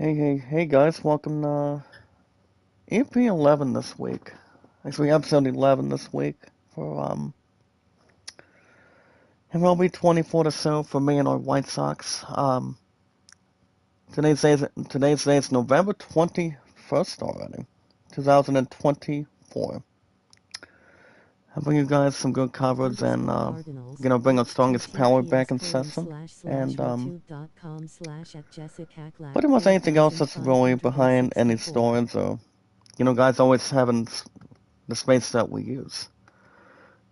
Hey guys, welcome to EP11 this week. Actually, episode 11 this week for MLB 24 to so for me and our White Sox. Today's day is November 21st already, 2024. I bring you guys some good coverage and bring our strongest power back in session and pretty much anything else that's really behind any stories or guys always having the space that we use.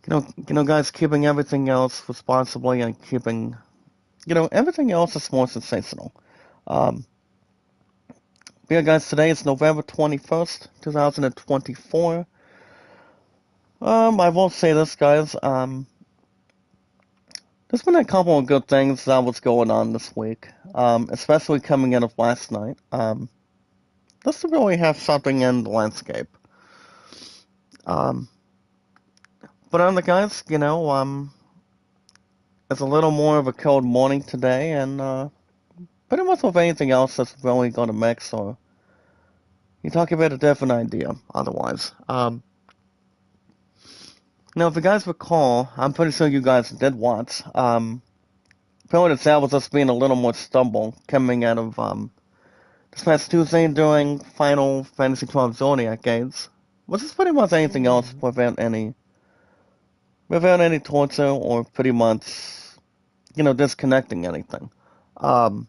Guys, keeping everything else responsibly and keeping, everything else is more sensational. Um, but yeah, guys, today is November 21st, 2024. I will say this, guys. There's been a couple of good things that was going on this week, especially coming out of last night. Just to really have something in the landscape. Um, but on the guys, it's a little more of a cold morning today, and pretty much with anything else that's really going to mix, or you talk about a different idea otherwise. Now, if you guys recall, I'm pretty sure you guys did watch, apparently that was us being a little more stubborn coming out of this past Tuesday during Final Fantasy XII Zodiac Games, which is pretty much anything else without any torture or pretty much, disconnecting anything. But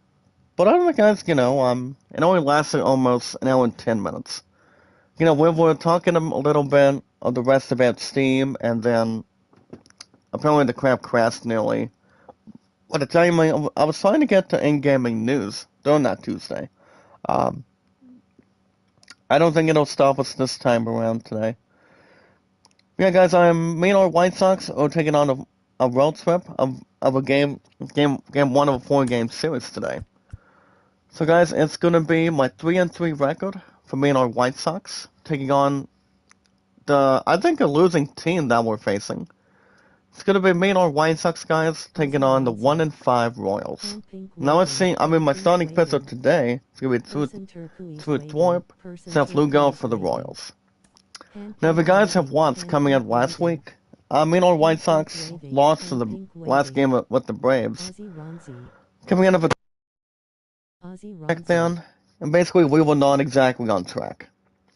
other than guys, it only lasted almost an hour and 10 minutes. We were talking a little bit of the rest about Steam, and then apparently the crap crashed nearly. But to tell you, I was trying to get to in-gaming news during that Tuesday. Um, I don't think it'll stop us this time around today. Yeah, guys, me and our White Sox are taking on a road trip of a game one of a 4-game series today. So, guys, it's gonna be my 3-3 record for me and our White Sox taking on I think a losing team that we're facing. It's gonna be me and our White Sox guys taking on the 1-5 Royals. Now let's see. My starting pitcher today is gonna be Thorpe, Seth Lugo for the Royals. Now, the guys have watched coming out last week. Me and our White Sox lost to the last game with the Braves. Coming out of a back then, and basically we were not exactly on track.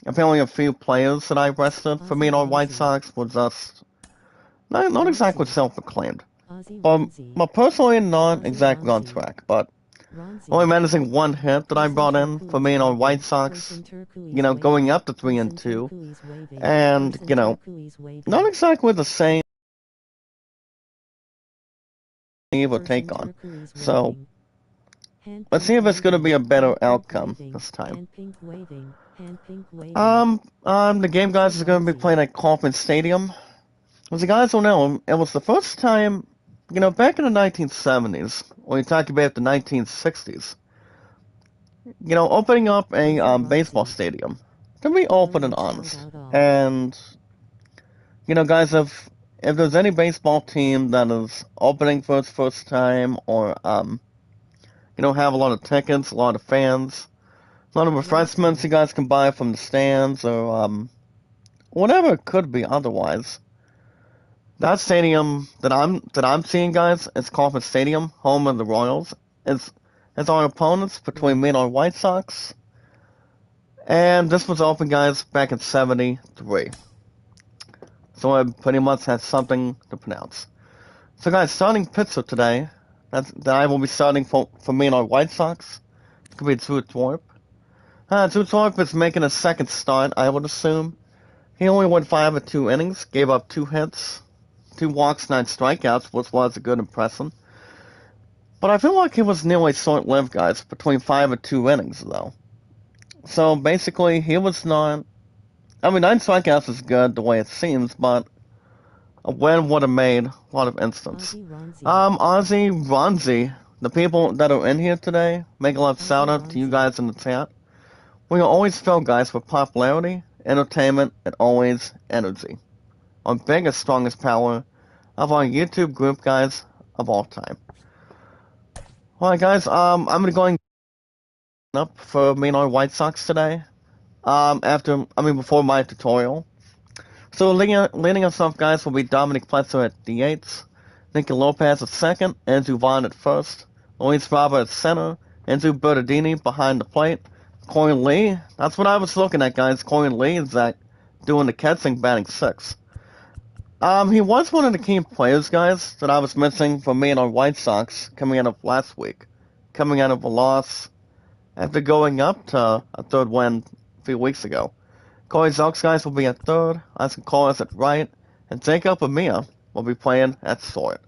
Apparently a few players that I rested for me and our White Sox were just not exactly self-proclaimed. But personally not exactly on track, but only managing one hit that I brought in for me and our White Sox, going up to 3-2, and, not exactly the same or take on. So, let's see if it's going to be a better outcome this time. The game, guys, is going to be playing at Kauffman Stadium. As you guys will know, it was the first time, back in the 1970s, when you talk about the 1960s, opening up a baseball stadium. To be open and honest. And, guys, if there's any baseball team that is opening for its first time, or, have a lot of tickets, a lot of fans, a lot of refreshments you guys can buy from the stands, or whatever it could be otherwise. That stadium that I'm seeing, guys, is Kauffman Stadium, home of the Royals. It's our opponents between me and our White Sox. And this was open, guys, back in '73. So I pretty much had something to pronounce. So, guys, starting pitcher today, that I will be starting for me and our White Sox, it's going to be Thorpe. Thorpe is making a second start, I would assume. He only went 5 of 2 innings, gave up 2 hits, 2 walks, 9 strikeouts, which was a good impression. But I feel like he was nearly short-lived, guys, between 5 of 2 innings, though. So basically, he was not. 9 strikeouts is good the way it seems, but a win would have made a lot of instance. Ozzy, Ronzi, the people that are in here today, make a lot of shout out to you guys in the chat. We are always filled, guys, with popularity, entertainment, and always energy. Our biggest, strongest power of our YouTube group, guys, of all time. Alright, guys, I'm gonna go up for me and our White Sox today. Before my tutorial. So leading us off, guys, will be Dominic Pletzer at DH, Nicky Lopez at second, Andrew Vaughn at first, Luis Robert at center, Andrew Bertadini behind the plate, Corey Lee. That's what I was looking at, guys. Corey Lee is doing the catching, batting sixth. He was one of the key players, guys, that I was missing for me and our White Sox coming out of last week, coming out of a loss after going up to a third win a few weeks ago. Corey Zelks, guys, will be at third, Isaac Collis at right, and Jacob Amia will be playing at short.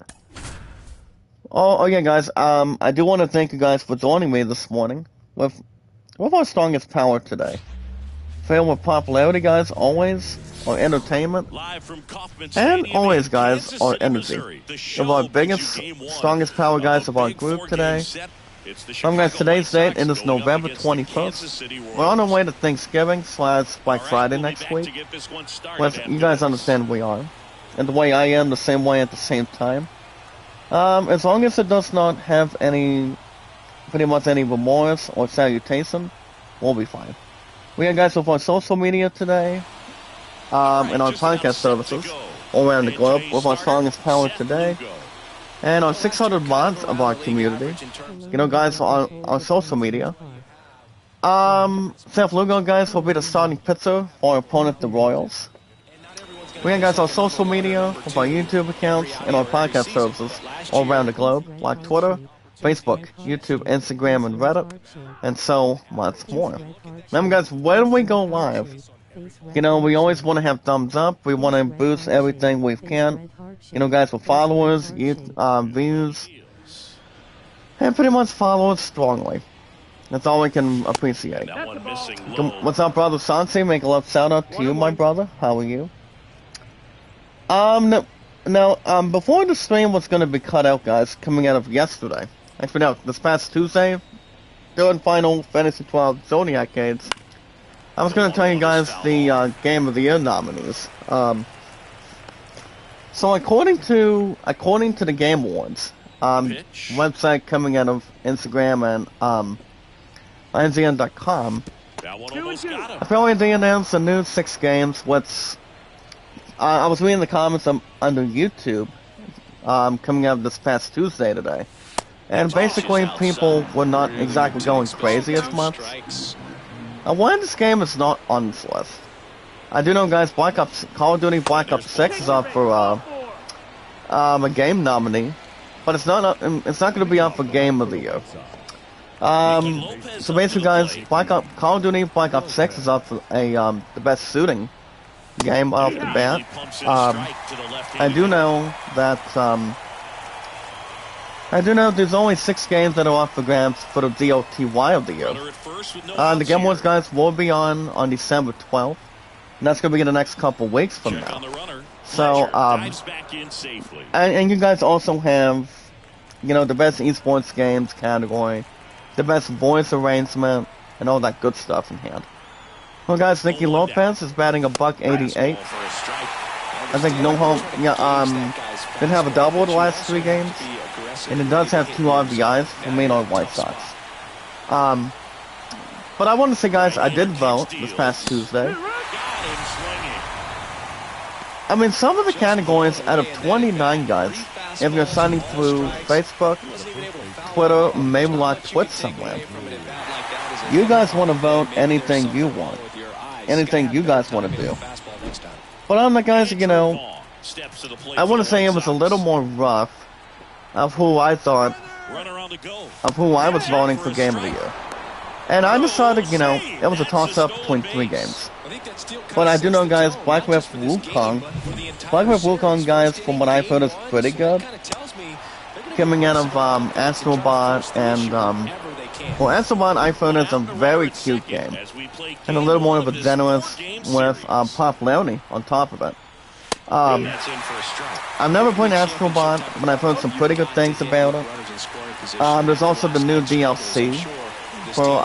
Oh yeah, guys, I do want to thank you guys for joining me this morning with our strongest power today. Filled with popularity, guys, always, our entertainment, and always, guys, our energy. Of our biggest, strongest power, guys, of our group today. Guys, today's date, it is November 21st. We're on our way to Thanksgiving / Black Friday next week. Well, you guys understand we are. And the way I am, the same way at the same time. As long as it does not have pretty much any remorse or salutation, we'll be fine. We got guys with our social media today, and our podcast services all around the globe with our strongest power today. And our 600 mods of our community, guys, on our social media. Seth Lugo, guys, will be the starting pitcher for our opponent, the Royals. We got, guys, our social media with our YouTube accounts and our podcast services all around the globe, like Twitter, Facebook, YouTube, Instagram, and Reddit, and so much more. Remember, guys, when we go live, we always want to have thumbs up. We want to boost everything we can. Guys, with followers, views, and pretty much followers strongly. That's all we can appreciate. What's up, brother Sansi? Make a love shout out to you, my brother. How are you? Before the stream was going to be cut out, guys, coming out of yesterday. Actually, no, this past Tuesday, third final Fantasy 12 Zodiac Games. I was going to tell you guys the Game of the Year nominees. So according to the Game Awards website coming out of Instagram and IGN.com, apparently they announced the new 6 games. I was reading the comments under YouTube coming out this past Tuesday today, and basically people were not exactly going crazy as much. Why this game is not on this list? I do know, guys, Call of Duty Black Ops 6 is up for a game nominee, but it's not going to be up for Game of the Year. So basically, guys, Call of Duty Black Ops 6 is up for the best shooting game off the bat. I do know there's only 6 games that are up for grabs for the DOTY of the year. The Game Awards, guys, will be on December 12th. And that's going to be in the next couple weeks from now. So, and you guys also have, the best esports games category, the best voice arrangement, and all that good stuff in hand. Well, guys, Nicky Lopez is batting $188. I think didn't have a double the last 3 games. And it does have 2 RBIs for me and our White Sox. But I want to say, guys, I did vote this past Tuesday. Some of the categories out of 29, guys, if you're signing through Facebook, Twitter, maybe like Twitch somewhere, you guys want to vote anything you want. Anything you guys want to do. But I'm the guys, I want to say it was a little more rough of who I was voting for Game of the Year. And I decided, it was a toss-up between 3 games. But I do know, guys, Black Myth Wukong, guys, from what I've heard, is pretty good. Coming out of Astrobot and, Astrobot I've heard is a very cute game. And a little more of a generous with popularity on top of it. I've never played Astrobot, but I've heard some pretty good things about it. There's also the new DLC for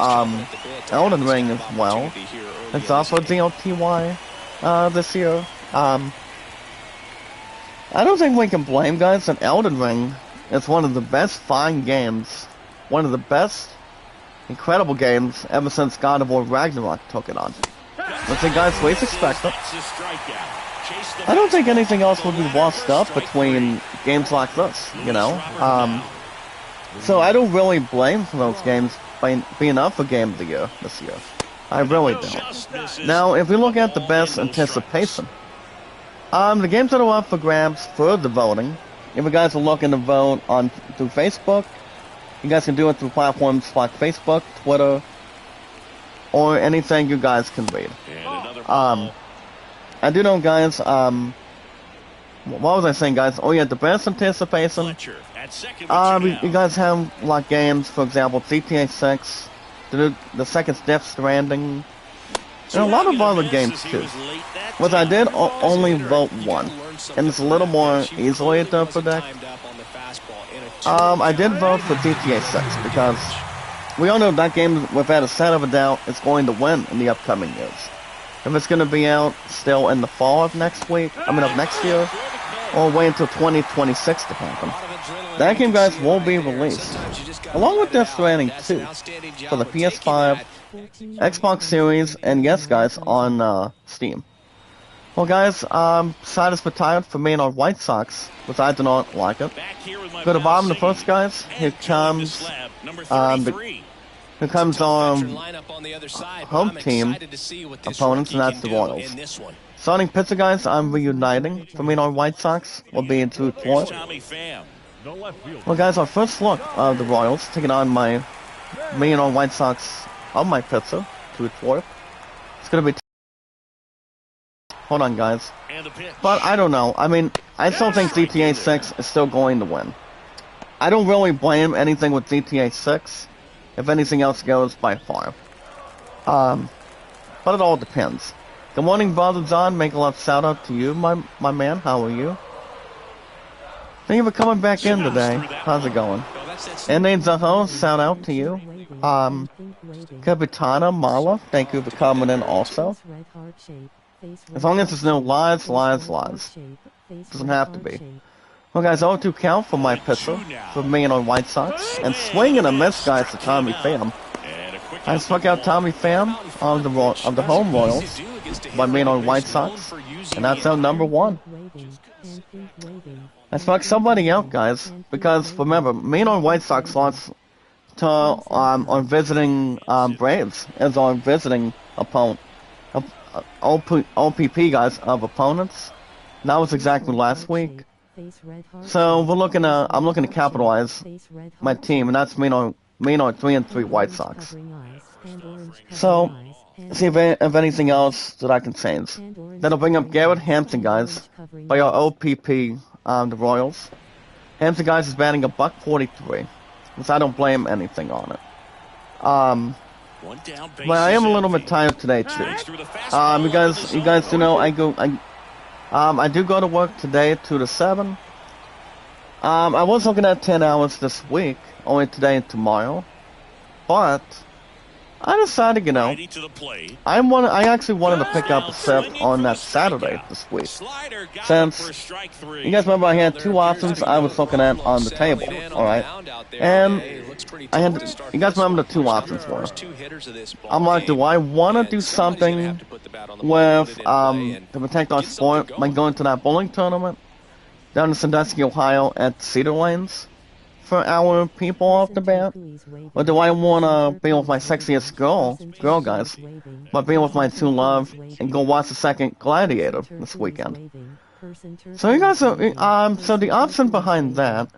Elden Ring as well. It's also DOTY this year. I don't think we can blame, guys, that Elden Ring is one of the best fine games, one of the best incredible games ever since God of War Ragnarok took it on. Let's say, guys, least expected. I don't think anything else would be washed up between games like this, you know? So I don't really blame for those games being up for Game of the Year this year. I really don't. Now, if we look at the best anticipation, the games that are up for grabs for the voting, if you guys are looking to vote through Facebook, you guys can do it through platforms like Facebook, Twitter, or anything you guys can read. I do know, guys, what was I saying, guys? Oh yeah, the best anticipation. You guys have, like, games, for example, GTA 6, the second Death Stranding, and a lot of other games, too. Which I did only vote one, and it's a little more easily to predict. I did vote for GTA 6, because we all know that game, without a shadow of a doubt, is going to win in the upcoming years. If it's going to be out still in the fall of next year, or wait until 2026 to happen. That game, guys, will be released, along with Death Stranding 2, for the PS5, Xbox Series, and yes, guys, on Steam. Well, guys, side is retired for me and our White Sox, which I do not like it. Go to bottom of the first, guys. Here comes our home team opponents, and that's the Royals. Starting pitcher, guys, I'm reuniting for me and our White Sox will be in 2-4. Well, guys, our first look of the Royals taking on me and our White Sox on my pitcher, 2-4. It's gonna be. Hold on, guys. But I don't know. I mean, I still think GTA 6 is still going to win. I don't really blame anything with GTA 6. If anything else goes, by far. But it all depends. Good morning, Brother John. Make a love shout out to you, my man. How are you? Thank you for coming back in today. How's it going? And then Zaho, shout out to you. Capitana Marla, thank you for coming in also. As long as there's no lies. Doesn't have to be. Well, guys, 0-2 count for my pitcher, for me and our White Sox. And swing and a miss, guys, to Tommy Pham. I struck out Tommy Pham of the home Royals by me and our White Sox. And that's out number 1. I struck somebody out, guys, because remember, me and our White Sox lost to our visiting Braves as our visiting opponent. OPP, guys, of opponents. That was exactly last week. So I'm looking to capitalize my team, and that's me and our 3-3 White Sox. So see if anything else that I can change. That'll bring up Garrett Hampton, guys, by our OPP, the Royals. Hampton, guys, is batting $143, which I don't blame anything on it. But I am a little bit tired today too. You guys do know I do go to work today 2 to 7. I was looking at 10 hours this week, only today and tomorrow, but I decided, you know, I actually wanted to pick up a shift on that Saturday this week. Since, you guys remember I had 2 options I was looking at on the table, alright? And, you guys remember the 2 options were. I'm like, do I want to do something with, to protect our sport by going to that bowling tournament down in Sandusky, Ohio at Cedar Lanes for our people off the bat? Or do I want to be with my sexiest girl guys, but be with my true love and go watch the second Gladiator this weekend? So you guys are, so the option behind that,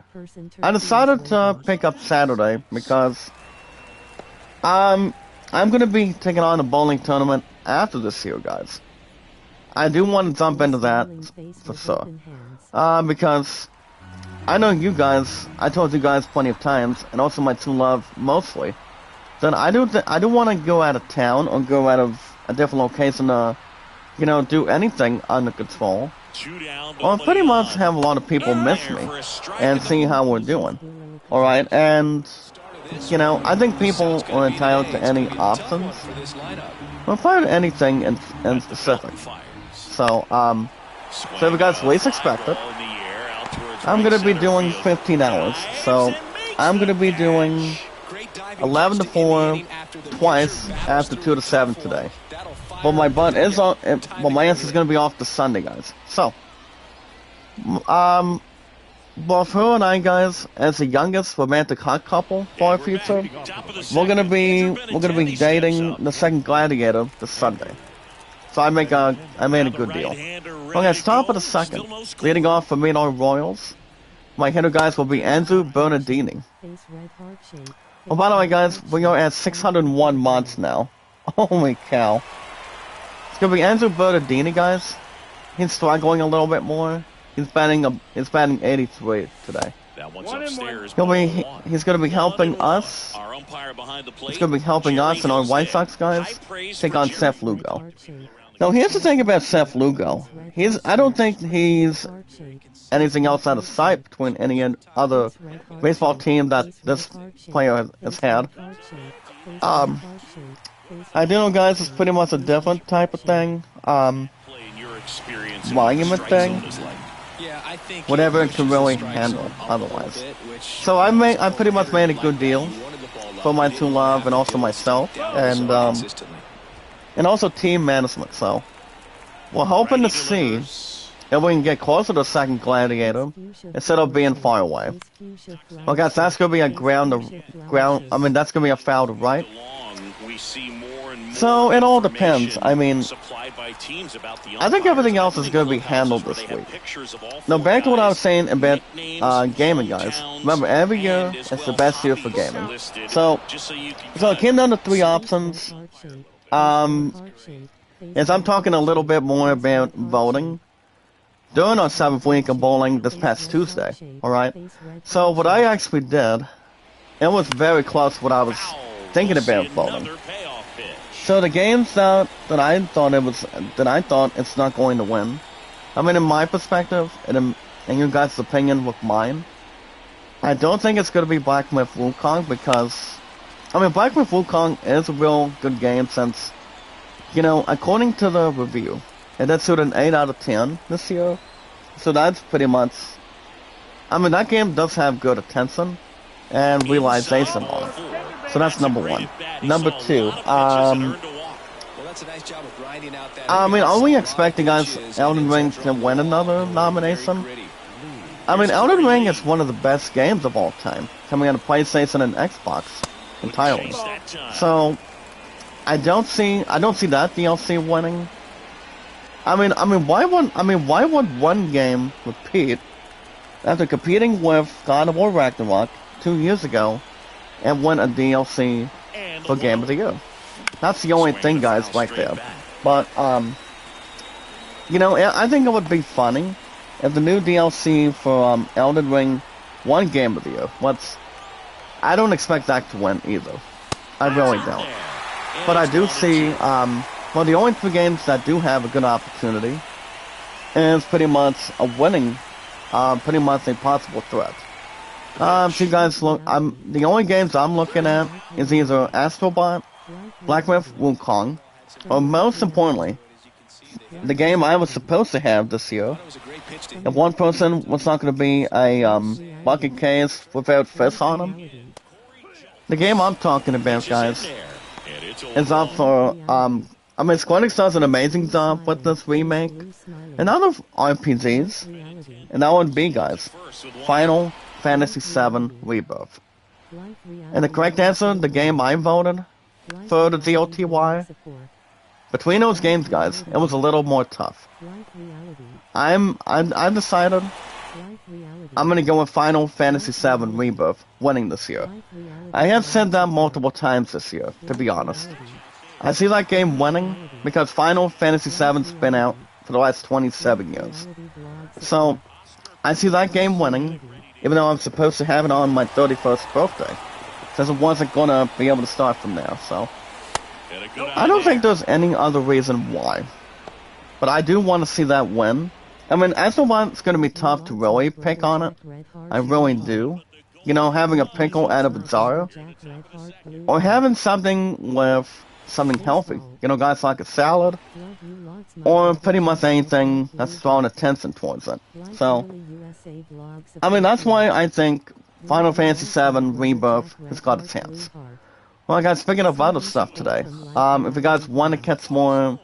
I decided to pick up Saturday because, I'm going to be taking on a bowling tournament after this year, guys. I do want to jump into that for sure. Because I know you guys, I told you guys plenty of times, and also my true love mostly, that I do want to go out of town or go out of a different location to, you know, do anything under control. Or pretty much have a lot of people miss me and see how we're doing. Alright, and, you know, I think people are entitled to any options. Or probably anything in specific. So, if you guys least expected, I'm going to be doing 15 hours. So, I'm going to be doing 11-4 twice after 2-7 today. But my butt is on. Well, my ass is gonna be off this Sunday, guys. So, both her and I, guys, as the youngest romantic hot couple for our future, we're gonna be dating the second gladiator this Sunday. So I made a good deal. Okay, start with the second. Leading off for me and our Royals, my hitter guys will be Andrew Bernardini. Oh, by the way, guys, we are at 601 months now. Holy cow! It's gonna be Andrew Bernardini, guys. He's struggling a little bit more. He's batting 83 today. He's gonna be helping us. He's gonna be helping us and our White Sox guys take on Seth Lugo. Now here's the thing about Seth Lugo. I don't think he's anything else out of sight between any other baseball team that this player has had. I do know, guys, it's pretty much a different type of thing. Monument thing. Whatever it can really handle otherwise. So I pretty much made a good deal for my true love and also myself, and also team management. So we're hoping to see if we can get closer to the second gladiator instead of being far away. Well, guys, that's gonna be a that's gonna be a foul to right. So it all depends. I mean, I think everything else is going to be handled this week. Now back to what I was saying about gaming, guys. Remember, every year it's the best year for gaming. So it came down to 3 options. As I'm talking a little bit more about voting during our 7th week of bowling this past Tuesday. All right. So what I actually did, it was very close to what I was thinking about voting. So the games that I thought it's not going to win. I mean, in my perspective, and in your guys' opinion with mine, I don't think it's going to be Black Myth Wukong because, I mean, Black Myth Wukong is a real good game since, you know, according to the review, it did suit an 8 out of 10 this year. So that's pretty much, I mean, that game does have good attention and realization on it. So that's number 1. Number 2, I mean, are we expecting guys Elden Ring to win another nomination? I mean, Elden Ring is one of the best games of all time, coming out of PlayStation and Xbox entirely. So I don't see that DLC winning. I mean, why would one game repeat after competing with God of War Ragnarok 2 years ago and win a DLC for Game of the Year? That's the only thing, guys, right there. But, you know, I think it would be funny if the new DLC for Elden Ring won Game of the Year. I don't expect that to win either. I really don't. But I do see, well, the only 2 games that do have a good opportunity is pretty much a winning, pretty much a possible threat. So you guys look, the only games I'm looking at is either Astrobot, Black Myth Wukong, or most importantly, the game I was supposed to have this year. If one person was not going to be a bucket case without fists on him, the game I'm talking about, guys, is up for, I mean, Square Enix does an amazing job with this remake, and other RPGs, and that would be, guys, Final Fantasy VII Rebirth. And the correct answer, the game I voted for the DOTY, between those games, guys, it was a little more tough. I decided I'm gonna go with Final Fantasy VII Rebirth winning this year. I have said that multiple times this year, to be honest. I see that game winning because Final Fantasy VII's been out for the last 27 years. So, I see that game winning, even though I'm supposed to have it on my 31st birthday, since it wasn't gonna be able to start from there, so. I don't think there's any other reason why. But I do want to see that win. I mean, as the one, it's gonna be tough to really pick on it. I really do. You know, having a pickle out of a jar, or having something with something healthy. You know, guys, like a salad, or pretty much anything that's throwing attention towards it. So, I mean, that's why I think Final Fantasy VII Rebirth has got a chance. Well, guys, speaking of other stuff today, if you guys want to catch more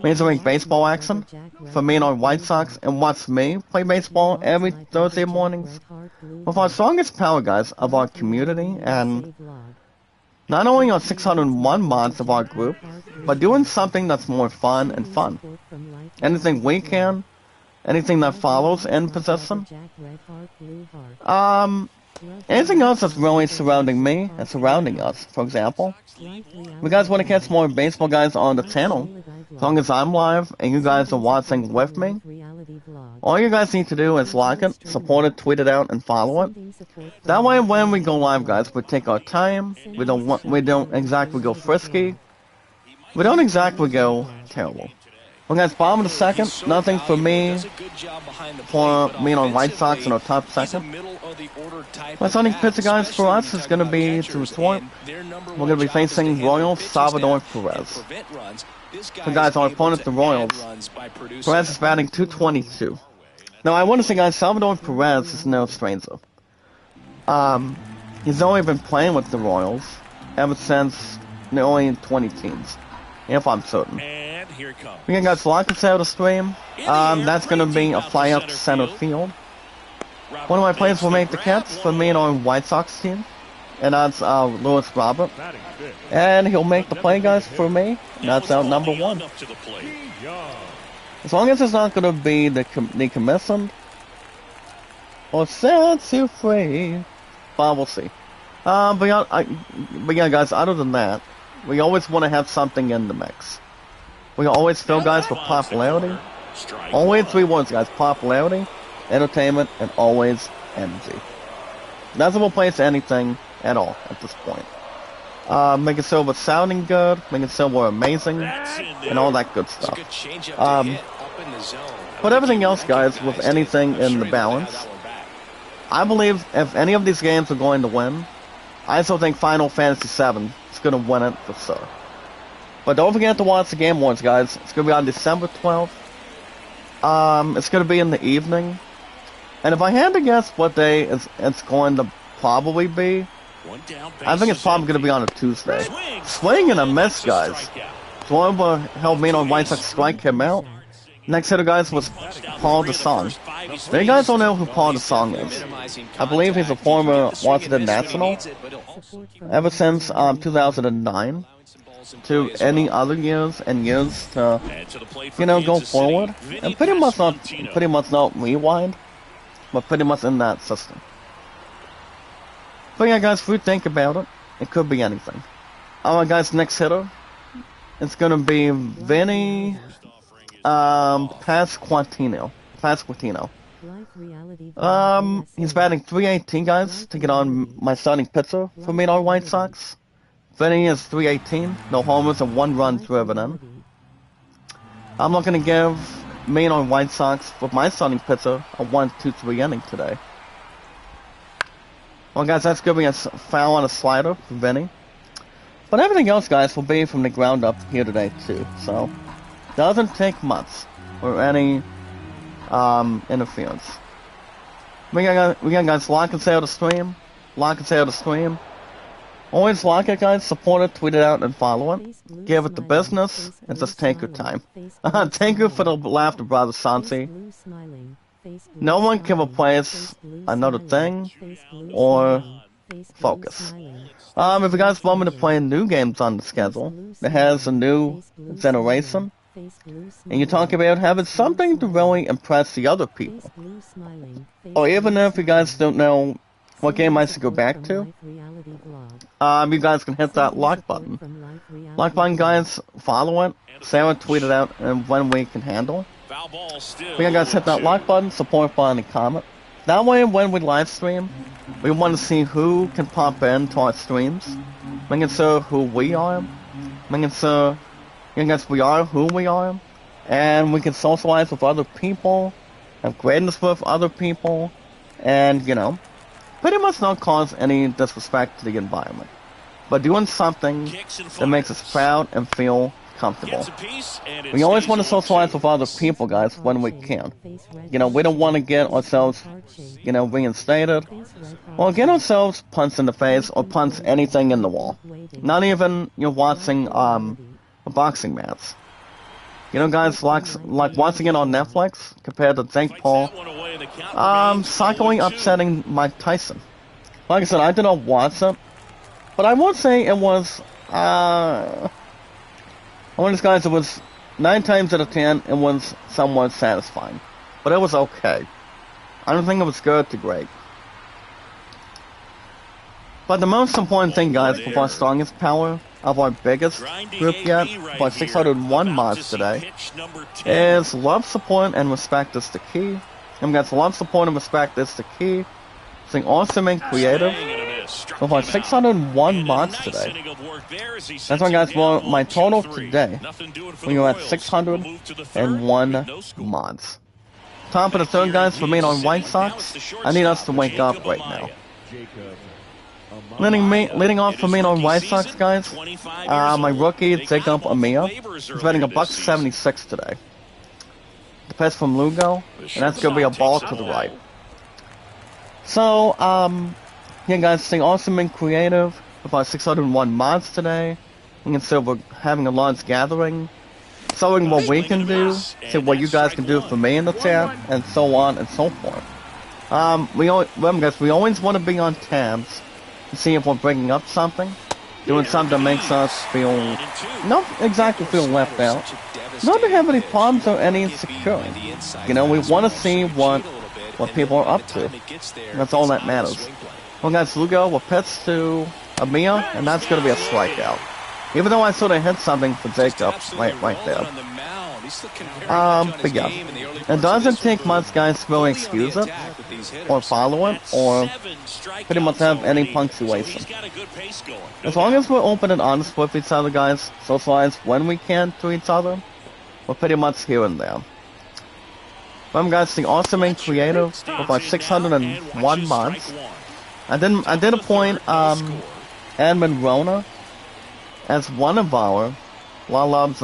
Major League Baseball action for me and our White Sox and watch me play baseball every Thursday mornings with our strongest power guys of our community and not only our 601 mods of our group, but doing something that's more fun and fun. Anything we can, anything that follows in possession. Anything else that's really surrounding me and surrounding us, for example. If you guys want to catch more baseball guys on the channel, as long as I'm live and you guys are watching with me, all you guys need to do is like it, support it, tweet it out, and follow it. That way when we go live, guys, we take our time, we don't exactly go frisky, we don't exactly go terrible. Well, guys, bottom of the second, nothing for me and our White Sox in our top second. My starting pitcher, guys, for us is going to be to retort. We're going to be facing Royals Salvador Perez. So, guys, our opponent, the Royals, Perez is batting .222. Now, I want to say, guys, Salvador Perez is no stranger. He's only been playing with the Royals ever since the early 20 teens, if I'm certain. We got guys locked out of the stream. That's going to be a fly out to center field. One of my players will make the catch for me and our White Sox team, and that's Lewis Robert. And he'll make the play, guys, for me. And that's out number 1. As long as it's not going to be the commissioned or set you free, but we'll see. But yeah, guys, other than that, we always want to have something in the mix. We always fill guys with popularity. Always 3 words, guys: popularity, entertainment, and always energy. Doesn't replace anything at all at this point. Making sure we're sounding good, making sure we're amazing, and all that good stuff. But everything else, guys, with anything in the balance, I believe if any of these games are going to win, I still think Final Fantasy VII is going to win it for sure. But don't forget to watch the Game Awards, guys. It's going to be on December 12th. It's going to be in the evening. And if I had to guess what day it's going to probably be, I think it's probably going to be on a Tuesday. Swing and a miss, guys. Florida helped me and White Sox strike him out. Next hitter, guys, was Paul DeSong. Now, you guys don't know who Paul DeSong is. I believe he's a former Washington National. Ever since 2009. To any other years and years to, go forward. And pretty much not rewind, but pretty much in that system. But yeah, guys, if we think about it, it could be anything. Alright, guys, next hitter, it's gonna be Vinny Pasquantino. He's batting .318, guys, to get on my starting pitcher for me and our White Sox. Vinny is .318, no homers and 1 run driven in. I'm not going to give me and our White Sox with my starting pitcher a 1-2-3 inning today. Well, guys, that's going to be a foul on a slider for Vinny. But everything else, guys, will be from the ground up here today, too. So, doesn't take much or any interference. We got guys, lock and say out the stream. Lock and say out the stream. Always like it, guys, support it, tweet it out, and follow it. Give it the business, and just take your time. Thank you for the laughter, Brother Sansi. No one can replace another thing, or focus. If you guys want me to play new games on the schedule that has a new generation, and you talk about having something to really impress the other people, or even if you guys don't know what game I should go back to, you guys can hit that like button. Like button, guys, follow it, say it, tweet it out, and when we can handle. We guys hit that like button, support button, and comment. That way, when we live stream, we want to see who can pop into our streams, making sure who we are, making sure, guys, we are who we are, and we can socialize with other people, have greatness with other people, and, pretty much not cause any disrespect to the environment, but doing something that makes us proud and feel comfortable. We always want to socialize with other people, guys, when we can. You know, we don't want to get ourselves, you know, reinstated, or get ourselves punched in the face, or punch anything in the wall. Not even, you know, watching, a boxing match. You know, guys, like watching it on Netflix, compared to Jake Paul, psychically upsetting Mike Tyson. Like I said, I did not watch it, but I would say it was, I want to guys, it was 9 times out of 10, it was somewhat satisfying. But it was okay. I don't think it was good to great. But the most important thing, guys, for our strongest power of our biggest group yet, for our 601 mods today, is love, support, and respect is the key. And guys, love, support, and respect is the key. Being awesome and creative. With our 601 mods today. That's why, guys, well, my total today, we are at 601 mods. Top of the third, guys, for me on White Sox. I need us to wake up right now. Leading off for me on White Sox, guys, my rookie, Jacob Amia, is betting $1.76 today. The pitch from Lugo, and that's going to be a ball to the right. So, yeah, guys, staying awesome and creative with our 601 mods today. We can see we're having a large gathering, showing what we can do, see what you guys can do for me in the chat, and so on and so forth. Remember, guys, we always want to be on tabs to see if we're bringing up something, doing something that makes us feel, not exactly feel left out, not to have any problems or any insecurity. You know, we want to see what people are up to. That's all that matters. Well, guys, Lugo will pitch to Amia, and that's going to be a strikeout. Even though I sort of hit something for Jacob right there. But yeah, it doesn't take much, guys, to really excuse it, or follow it, or pretty much have any punctuation. As long as we're open and honest with each other, guys, socialize when we can to each other, we're pretty much here and there. Remember, guys, the awesome and creative with our 601 mods. I did appoint Edmund Rona as one of our loves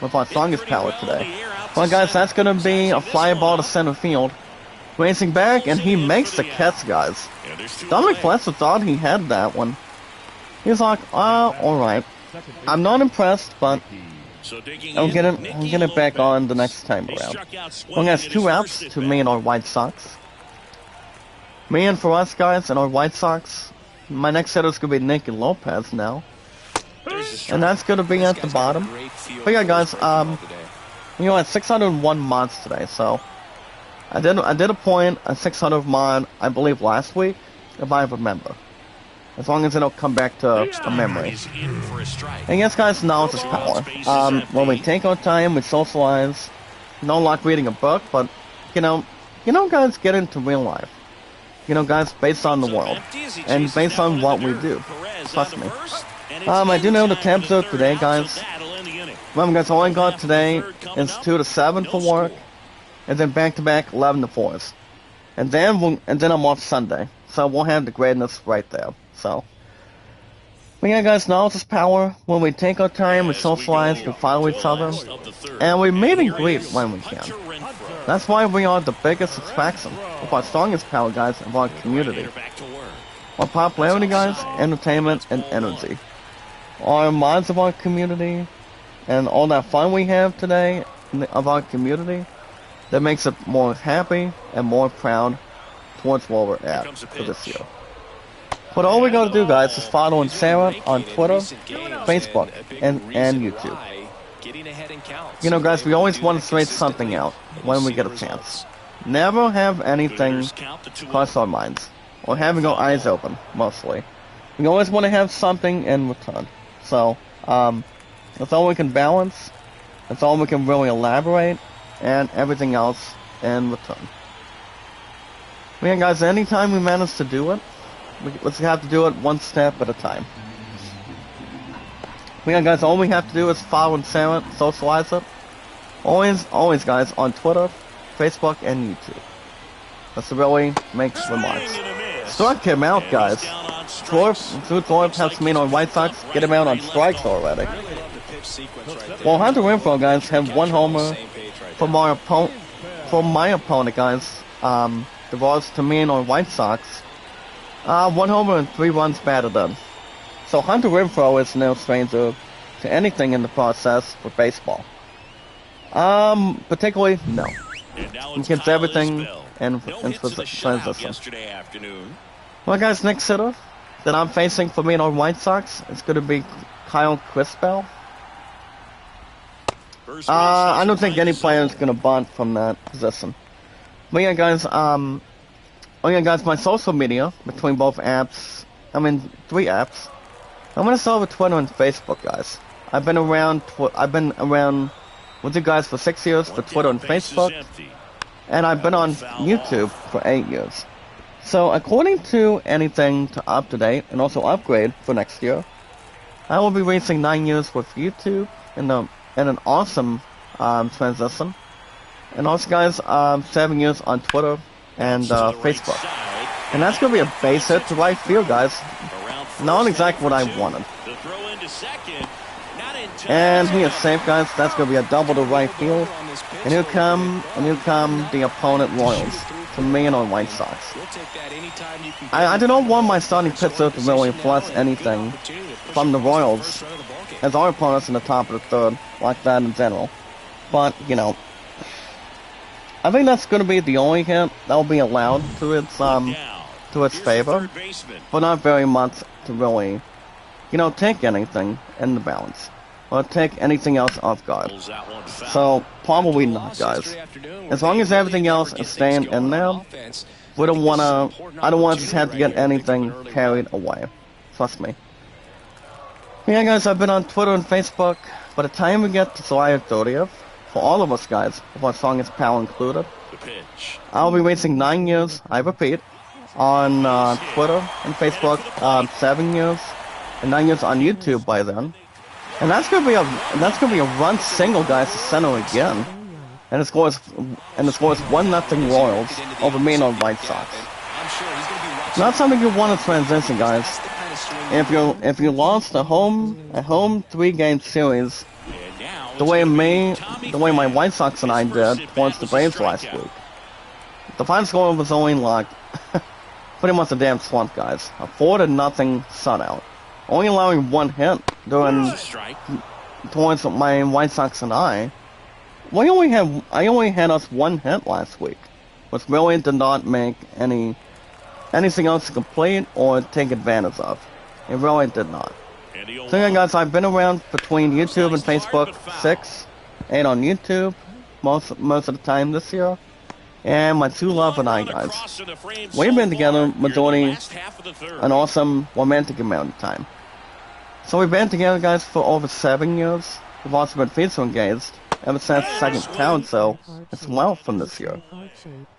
with our strongest power today. Well, guys, that's gonna be a fly ball to center field, racing back, and he makes the catch, guys. Dominic Fletcher thought he had that one. He's like, all right. I'm not impressed, but I'll get it back on the next time around. Well, guys, 2 outs to me and our White Sox. Me and for us, guys, and our White Sox. My next hitter is going to be Nicky Lopez now. And that's going to be at the bottom. But yeah, guys, you know, at 601 mods today, so I did appoint a 600 mod, I believe, last week, if I remember. As long as it'll come back to a memory. And yes, guys, knowledge is power. When we take our time, we socialize. No like reading a book, but, you know, guys, get into real life. You know, guys, based on the world. And based on what we do. Trust me. I do know the temperature today, guys. Remember, guys, all I got today is 2 to 7 for work. And then back-to-back 11 to 4s. And then I'm off Sunday. So we'll have the greatness right there. So, but yeah, guys, knowledge is power. When we take our time, we socialize, we follow each other, and we meet and greet when we can. That's why we are the biggest attraction of our strongest power, guys, of our community. Our popularity, guys, entertainment, and energy. Our minds of our community, and all that fun we have today of our community, that makes it more happy and more proud towards where we're at for this year. But all we gotta do, guys, is follow Sarah on Twitter, Facebook, and YouTube. You know, guys, we always want to straight something out when we get a chance. Never have anything cross our minds, or having our eyes open, mostly. We always want to have something in return. So, that's all we can balance, that's all we can really elaborate, and everything else in return. But yeah, guys, anytime we manage to do it, let's have to do it one step at a time. But yeah, guys, all we have to do is follow and share it, socialize it. Always, guys, on Twitter, Facebook, and YouTube. That's to really make remarks. Strike him out, guys. Thorpe has me on White Sox. Get him out on strikes already. Well, Hunter Renfroe, guys, had one homer for my opponent, guys. The Royals to me and on White Sox. One homer and 3 runs batted in. So Hunter Renfroe is no stranger to anything in the process for baseball. Particularly, no. He gets everything in transition. Well, guys, next hitter that I'm facing for me and on White Sox is going to be Kyle Crisbell. I don't think any player is going to bunt from that position. But yeah, guys, my social media between both apps, 3 apps. I'm gonna start with Twitter and Facebook, guys. I've been around with you guys for 6 years for Twitter and Facebook, and I've been on YouTube for 8 years. So according to anything to up to date and also upgrade for next year, I will be reaching 9 years with YouTube in an awesome transition. And also, guys, 7 years on Twitter and Facebook. And that's going to be a base hit to right field, guys. Not exactly what I wanted. And he is safe, guys. That's going to be a double to right field. And here come the opponent Royals to me and on White Sox. I do not want my starting pitcher to really flush anything from the Royals as our opponents in the top of the third, like that in general. But, you know, I think that's going to be the only hit that will be allowed to its favor, but not very much to really, take anything in the balance or take anything else off guard. So probably not, guys. As long as everything else is staying in there, I don't want to just have to get anything carried away. Trust me. Yeah, guys, I've been on Twitter and Facebook. By the time we get to July 30th, for all of us guys, with our song is Pal included, I'll be reaching 9 years, I repeat, on Twitter and Facebook, 7 years, and 9 years on YouTube by then. And that's gonna be a run single, guys, to center again. And the score is 1-0 Royals over me and on White Sox. Not something you want to transition, guys. If you lost a home 3-game series the way my White Sox and I did towards the Braves last week, the final score was only like pretty much a damn swamp, guys. A 4-0 shutout, only allowing 1 hit towards my White Sox and I. I only had us 1 hit last week, which really did not make anything else complete or take advantage of. It really did not. So yeah, guys, I've been around between YouTube and Facebook 8 on YouTube most of the time this year, and my true love and I, guys, we've been together majority an awesome romantic amount of time. So we've been together, guys, for over 7 years. We've also been physically engaged ever since second town, so it's well from this year.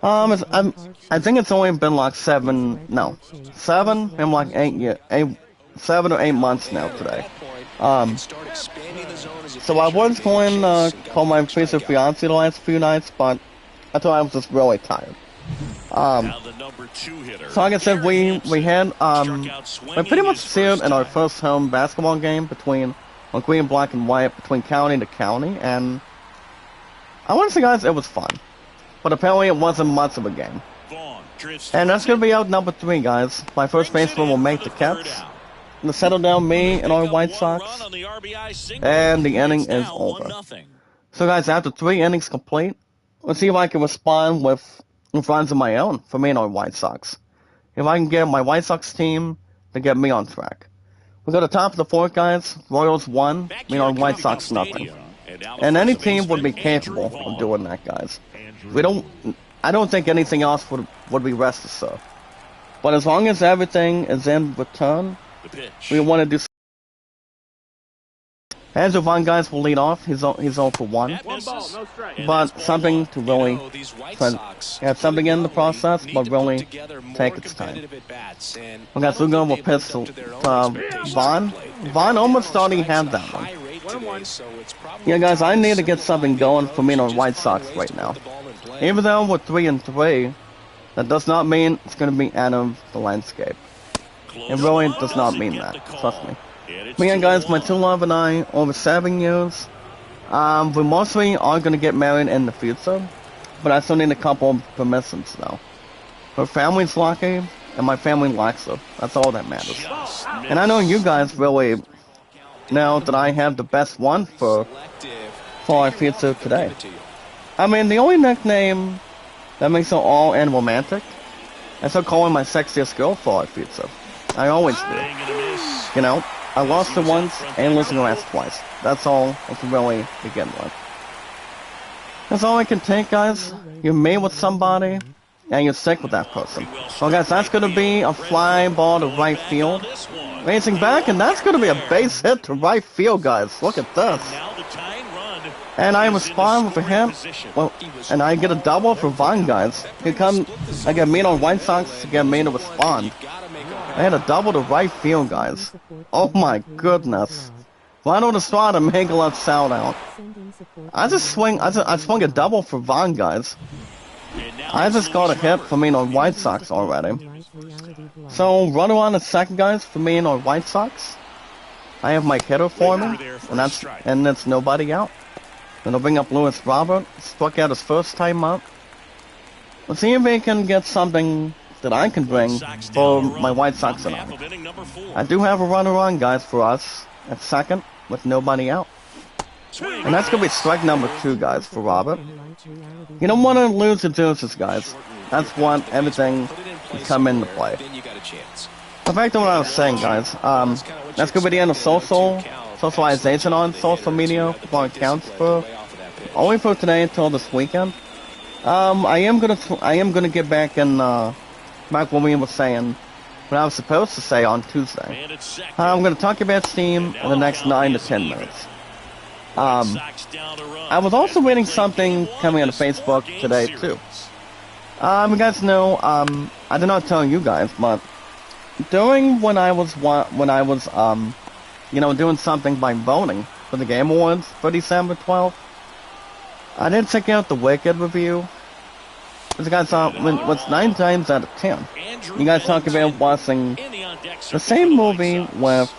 I think it's only been like 7 and like 7 or 8 months now today. So I was going to call my future fiance the last few nights, but I thought I was just really tired. So like I said, we pretty much sealed in our first home basketball game between green, black, and white, between county to county, and I want to say, guys, it was fun. But apparently it wasn't much of a game. And that's going to be out number 3, guys. My first baseman will make the catch to settle down me and our White Sox, and the inning is over. So guys, after 3 innings complete, let's see if I can respond with runs of my own for me and our White Sox. If I can get my White Sox team to get me on track. We go to the top of the 4th, guys. Royals 1, me and our White Sox nothing. And any team would be capable of doing that, guys. I don't think anything else would be rest assured. But as long as everything is in return, we want to do. Andrew Vaughn, guys, will lead off. He's 0 for 1. But something to really have something in the process, but really take its time. Okay, so we're going to pitch to Vaughn. Vaughn almost already had that one. Yeah, guys, I need to get something going for me on White Sox right now. Even though we're 3-3, that does not mean it's going to be out of the landscape. It really does not mean that. Trust me. But yeah, guys, my true love and I, over 7 years, we mostly are gonna get married in the future, but I still need a couple of permissions now. Her family's lucky, and my family likes her. That's all that matters. And I know you guys really know that I have the best one for our future today. I mean, the only nickname that makes it all and romantic is her calling my sexiest girl for our future. I always do. You know, I lost her once and losing her ass twice. That's all I can really begin with. That's all I can take, guys. You meet with somebody, and you're sick with that person. Well, guys, that's going to be a fly ball to right field. Racing back, and that's going to be a base hit to right field, guys. Look at this. And I respond with a hit, well, and I get a double for Vaughn, guys. I get me on White Sox to get me to respond. I had a double to right field, guys. Oh my goodness. Right on the spot and make a left sound out. I swung a double for Vaughn, guys. I just got a hit for me on White Sox already. So, run around a second, guys, for me on White Sox. I have my hitter for me, and that's nobody out. Then I'll bring up Lewis Robert, struck out his first time up. Let's see if he can get something that I can bring for my White Sox and I do have a runner on, guys, for us at second with nobody out. And that's going to be strike number 2, guys, for Robert. You don't want to lose the deuces, guys. That's what everything can come into play. The fact of what I was saying, guys, that's going to be the end of socialization on social media for accounts for only for today until this weekend. I am gonna get back in back what we were saying, what I was supposed to say on Tuesday. I'm gonna talk about Steam in the next 9 to 10 minutes. I was also reading something coming on Facebook today too. You guys know, I did not tell you guys, but during when I was you know, doing something by voting for the Game Awards for December 12th, I did check out the Wicked review. As guys saw, what's 9 times out of 10. You guys talk about watching the same movie with,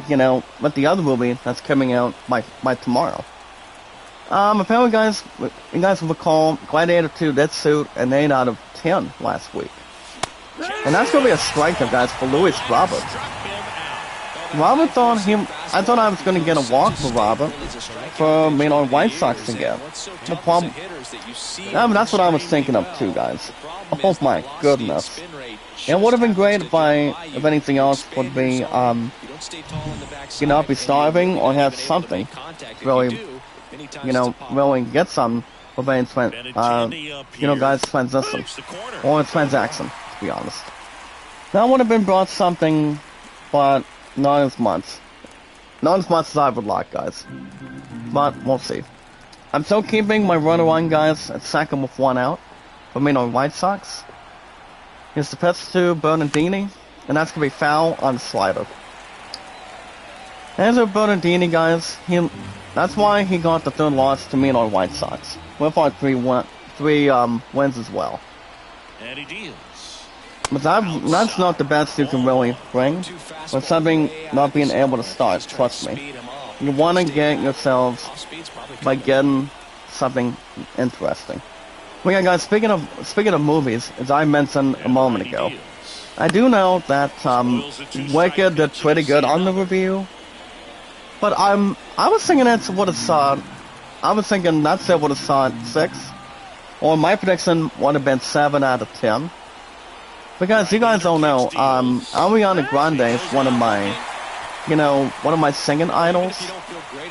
you know, with the other movie that's coming out by tomorrow. Apparently, guys, you guys will recall Gladiator 2 did suit an 8 out of 10 last week. And that's going to be a strike, guys, for Louis Robert. Robert I thought I was going to get a walk for Robert for me on White Sox again. The problem, that's what I was thinking of too, guys. Oh my goodness. It would have been great if anything else would be, you know, be starving or have something really, you know, really get some for being, you know, guys, transition or transaction, to be honest. That would have been brought something, but not as much. Not as much as I would like, guys. But we'll see. I'm still keeping my runner on, guys, at second with 1 out. For me on White Sox. Here's the pitch to Bernardini. And that's going to be foul on slider. There's a Bernardini, guys. That's why he got the 3rd loss to me on White Sox. With our 3 wins as well. And he deals. But that's not the best you can really bring. But something not being able to start, trust me. You want to get yourselves by getting something interesting. Well, yeah, guys, speaking of movies, as I mentioned a moment ago, I do know that Wicked did pretty good on the review. But I was thinking that's what it saw. I was thinking that's what it saw at 6. Or my prediction would have been 7 out of 10. Because you guys don't know, Ariana Grande is one of my singing idols.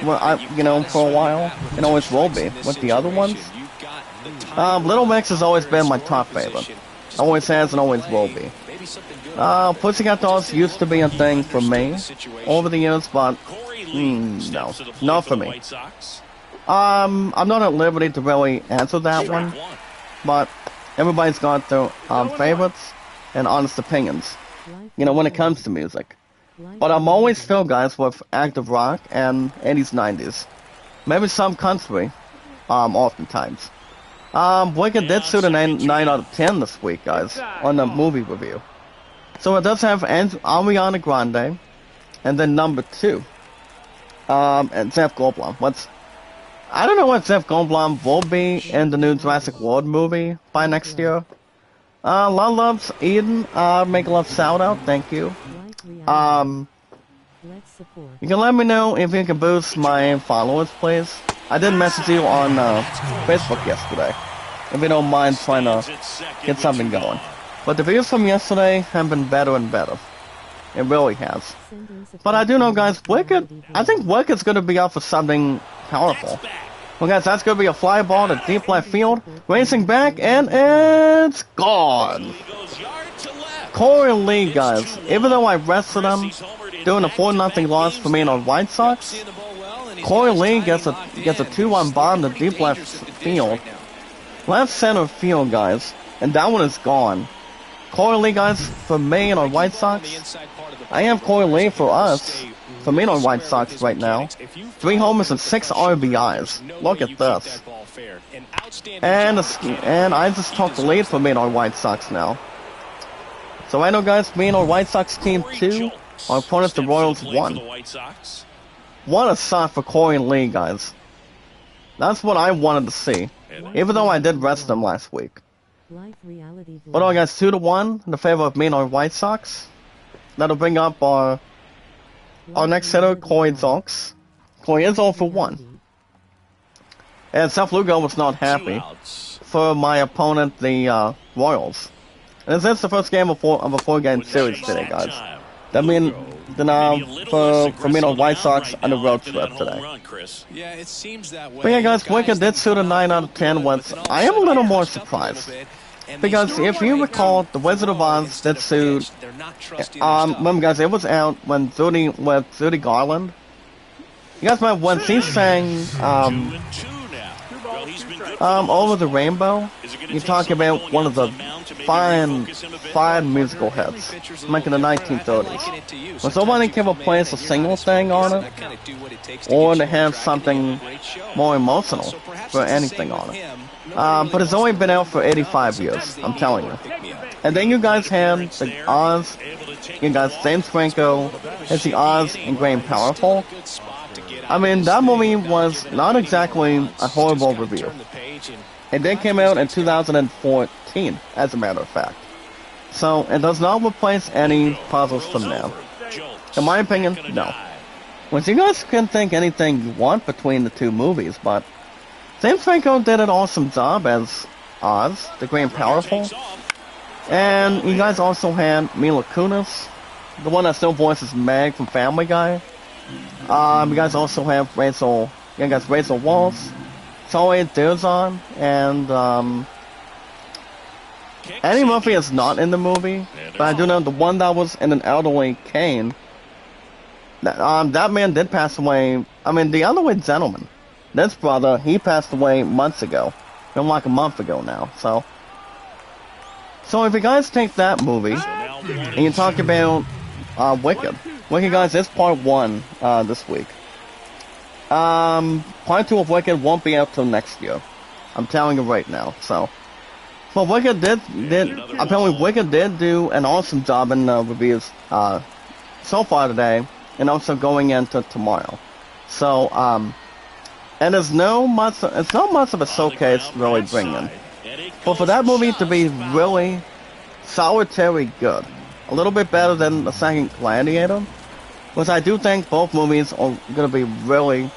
Well, you know, for a while, and always will be. With the other ones, Little Mix has always been my top favorite. Always has and always will be. Pussycat Dolls used to be a thing for me over the years, but no, not for me. I'm not at liberty to really answer that one, but everybody's got their favorites and honest opinions, you know, when it comes to music. But I'm always still, guys, with active rock and 80s, 90s. Maybe some country, oftentimes. Wicked did suit a 9 out of 10 this week, guys, on the movie review. So it does have Ariana Grande, And then number 2, and Jeff Goldblum. I don't know what Jeff Goldblum will be in the new Jurassic World movie by next year. Love loves Eden. Make love shout out. Thank you. You can let me know if you can boost my followers, please. I did message you on Facebook yesterday. If you don't mind trying to get something going. But the videos from yesterday have been better and better. It really has. But I do know, guys, I think Wicked's going to be out for something powerful. Well, guys, that's going to be a fly ball to deep left field. Racing back, and it's gone. Corey Lee, guys, even though I rested him doing a 4-0 loss for me and our White Sox, Corey Lee gets a 2-1 bomb to deep left field. Left center field, guys, and that one is gone. Corey Lee, guys, for me and our White Sox. I have Corey Lee for us. For me and our White Sox right now. 3 homers and 6 RBIs. Look at this. And I just took the lead for me and our White Sox now. So I know, guys, me and our White Sox team 2. Our opponents, the Royals, 1. What a shot for Corey Lee, guys. That's what I wanted to see. Even though I did rest them last week. But all, guys, 2-1 in the favor of me and our White Sox. That'll bring up our next hitter, Corey Zonks. Corey is 0 for 1. And Seth Lugo was not happy for my opponent, the Royals. And this is the first game of a 4-game series today, guys. That means for me and our White Sox on the road trip today. But yeah, guys, Wicked did shoot a 9 out of 10 once. I am a little more surprised. Because if you recall, the Wizard of Oz did shoot. Remember, guys, it was out when Judy Garland. You guys remember when she sang Over the Rainbow? You talk about one of the fine musical hits, like in the 1930s. When somebody can replace a single thing on it, or to have something more emotional for anything on it. But it's only been out for 85 years, I'm telling you. And then you guys had the Oz, you guys, James Franco, as the Oz and Graham Powerful. I mean, that movie was not exactly a horrible review. It did came out in 2014, as a matter of fact. So, it does not replace any puzzles from now. In my opinion, no. Which you guys can think anything you want between the two movies, but James Franco did an awesome job as Oz, the Great and Powerful. And you guys also had Mila Kunis, the one that still voices Meg from Family Guy. You guys also have Rachel Walsh, Zoe Derzon, and Eddie Murphy is not in the movie, but I do know the one that was in an elderly cane. That man did pass away. I mean, the elderly gentleman, this brother, he passed away months ago, been like a month ago now. So if you guys take that movie and you talk about Wicked, guys, it's part 1 this week. Part 2 of Wicked won't be out till next year. I'm telling you right now. So, well, Wicked apparently Wicked did do an awesome job in reviews so far today, and also going into tomorrow. So, and it's not much of a showcase really bringing. But for that movie to be really solitary good, a little bit better than the second Gladiator, which I do think both movies are going to be really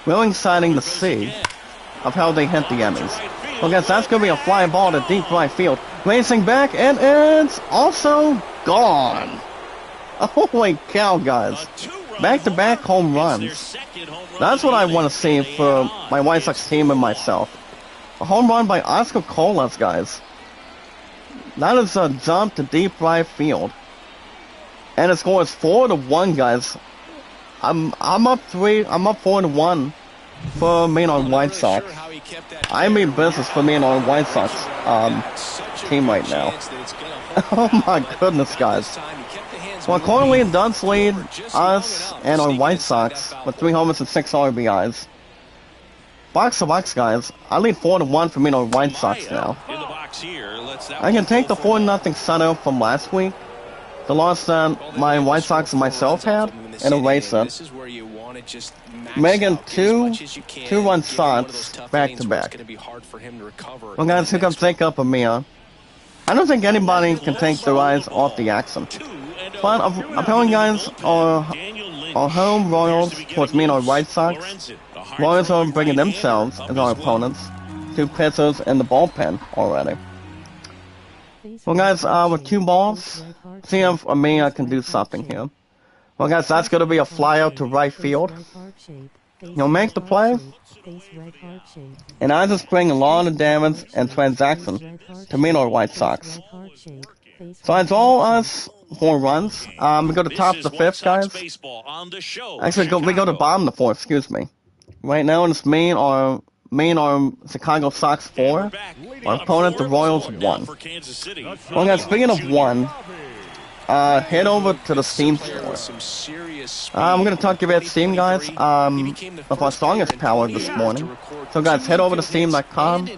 exciting to see of how they hit the Emmys. Well, guys, that's going to be a fly ball to deep right field. Racing back, and it's also gone. Holy cow, guys. Back-to-back home runs. That's what I want to see for my White Sox team and myself. A home run by Oscar Colas, guys. That is a jump to deep right field. And the score is 4-1, guys. I'm up 4-1 for me and our White Sox. I mean business for me and our White Sox team right now. Oh my goodness, guys. Well, Corley does lead us and our White Sox with 3 homers and 6 RBIs. Box to box, guys. I lead 4-1 for me and our White Sox now. I can take the 4-0 shutout from last week, the loss that my White Sox and myself had, and erase it, making two-run shots back-to-back. Well, guys, who can think up a Mia? I don't think anybody can take their eyes off the action. But apparently, guys, our home Royals towards me and our White Sox. Royals are bringing themselves as our opponents. 2 pitchers in the bullpen already. Well, guys, with 2 balls, see if Amia can do something here. Well, guys, that's going to be a fly out to right field. He'll make the play. And I just bring a lot of damage and transaction to me and our White Sox. So that's all us 4 runs. We go to top of the 5th, guys. Actually, we go to bottom of the 4th, excuse me. Right now, it's me and our Chicago Sox 4. Our opponent, the Royals, 1. Well, guys, speaking of 1, head over to the Steam store. I'm going to talk about Steam, guys, of our strongest power this morning. So, guys, head over to Steam.com,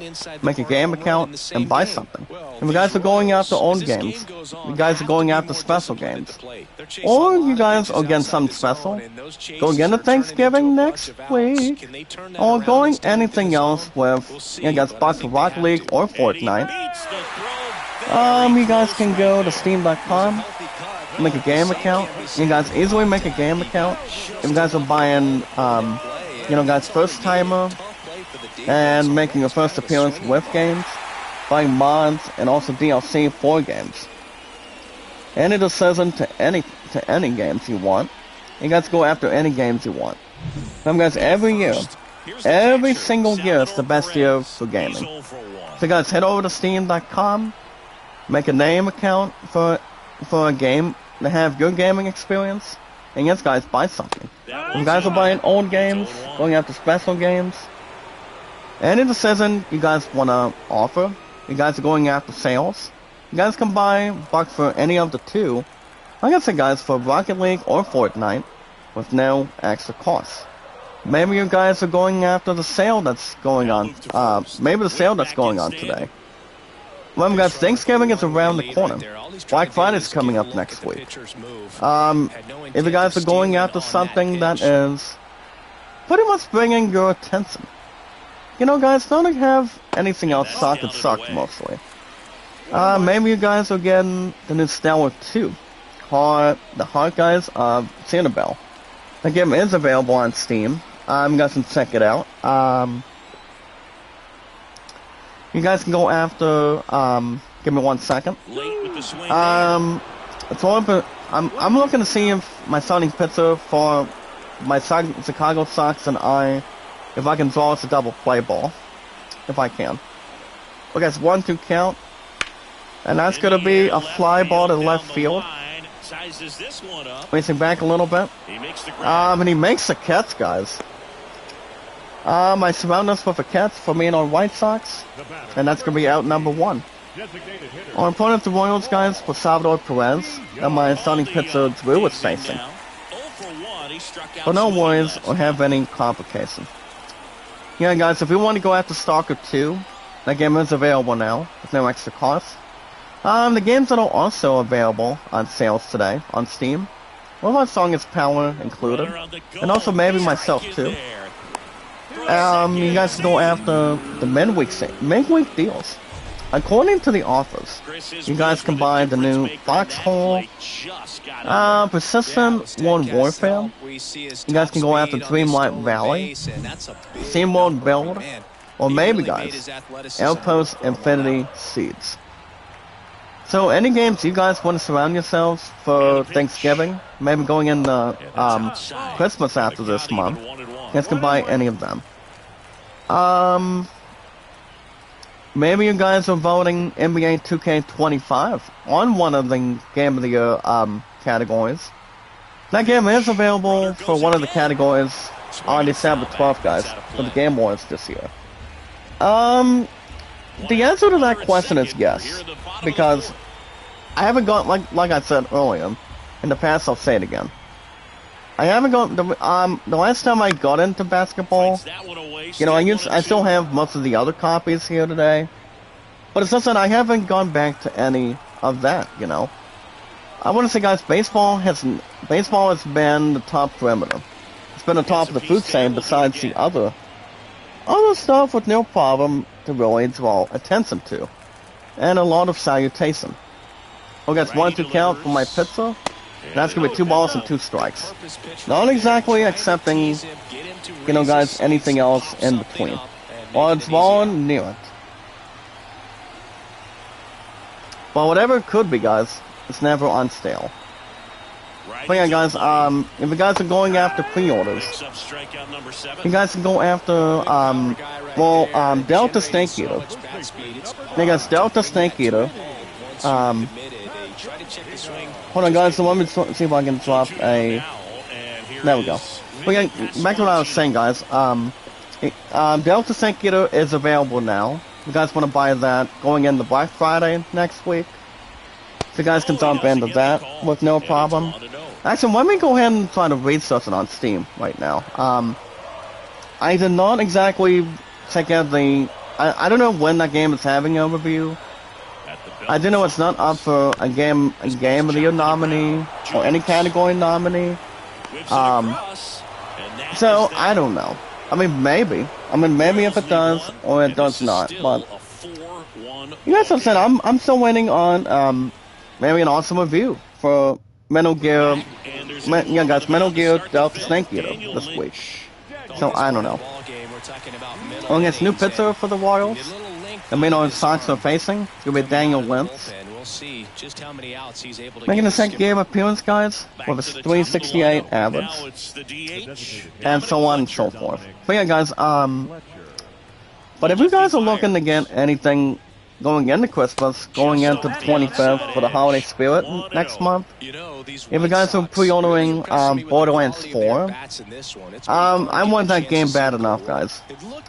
make a game account, and buy something. If you guys are going after old games, you guys are going after special games, or you guys are getting something special, going into Thanksgiving next week, or going anything else with, you guys bought for Rocket League or Fortnite, you guys can go to Steam.com, make a game account. You guys easily make a game account. If you guys are buying, guys, first timer and making your first appearance with games, buying mods and also DLC for games. Any decision to any games you want. You guys go after any games you want. Remember, guys, every single year is the best year for gaming. So, guys, head over to Steam.com, make a name account for a game to have good gaming experience, and yes, guys, buy something. If you guys are buying old games, going after special games, any decision you guys want to offer, you guys are going after sales, you guys can buy bucks for any of the 2, like I said, guys, for Rocket League or Fortnite, with no extra cost. Maybe you guys are going after the sale that's going on, maybe the sale that's going on today. Remember, guys, Thanksgiving is around the corner. Black Friday is coming up next week. If you guys are going after something that is pretty much bringing your attention, guys, don't have anything else suck. It sucks mostly. Maybe you guys are getting the new Star Wars 2, the Heart Guys of Cannibal. The game is available on Steam. You guys can check it out. You guys can go after, give me 1 second. It's all I'm looking to see if my starting pitcher for my Chicago Sox and if I can draw us a double play ball. If I can. Okay, it's 1-2 count. And that's going to be a fly ball to left field. Racing back a little bit. And he makes the catch, guys. I surround us with a catch for me and our White Sox, and that's going to be out number 1. Our opponent, the Royals, guys, was Salvador Perez, and my starting pitcher, Drew, was facing. But no worries or have any complications. Yeah, guys, if you want to go after Stalker 2, that game is available now, with no extra cost. The games that are also available on sales today, on Steam, well, my song is Power included, and also maybe myself, too. You guys can go after the midweek deals. According to the offers, you guys can buy the new Foxhole, Persistent World Warfare. You guys can go after Dreamlight Valley, SeaWorld Build, or maybe, guys, Outpost Infinity Seeds. So, any games you guys want to surround yourselves for Thanksgiving, maybe going into Christmas after this month, you guys can buy any of them. Maybe you guys are voting NBA 2K25 on one of the Game of the Year categories. That game is available for one of the categories on December 12th, guys, for the Game Awards this year. The answer to that question is yes, because I haven't gone, like I said earlier, in the past, I'll say it again. I haven't gone, the last time I got into basketball, I still have most of the other copies here today, but it's just that I haven't gone back to any of that, I want to say, guys, baseball has been the top perimeter. It's been the top of the food chain besides the other stuff with no problem to really draw attention to. And a lot of salutation. Oh, guys, 1-2 count for my pizza. That's going to be 2 balls and 2 strikes. Not exactly accepting, you know, guys, anything else in between. Well, it's balling near it. But whatever it could be, guys, it's never on stale. But yeah, guys, if you guys are going after pre-orders, you guys can go after, Delta Snake Eater. Yeah, guys, Delta Snake Eater. Hold on, guys, so let me see if I can drop a... There we go. But yeah, back to what I was saying, guys. Delta Snake Eater is available now. If you guys want to buy that going into Black Friday next week, so you guys can jump into that with no problem. Actually, let me go ahead and try to research it on Steam right now. I did not exactly check out the... I don't know when that game is having an overview. I do know it's not up for a game of the year nominee or any category nominee. So I don't know. I mean, maybe. Maybe if it does or it does not. But you guys have said I'm still waiting on maybe an awesome review for Metal Gear. Yeah, guys, Metal Gear Delta Snake Eater this week. So I don't know. Oh, it's new pitcher for the Royals. The main on Sox are facing. It's gonna be Daniel Lentz. Making the second game appearance, guys, with a 368 average. And so on and so forth. But yeah, guys, but if you guys are looking to get anything going into Christmas, going into the 25th for the holiday spirit next month, if you guys are pre-ordering Borderlands 4, I want that game bad enough, guys.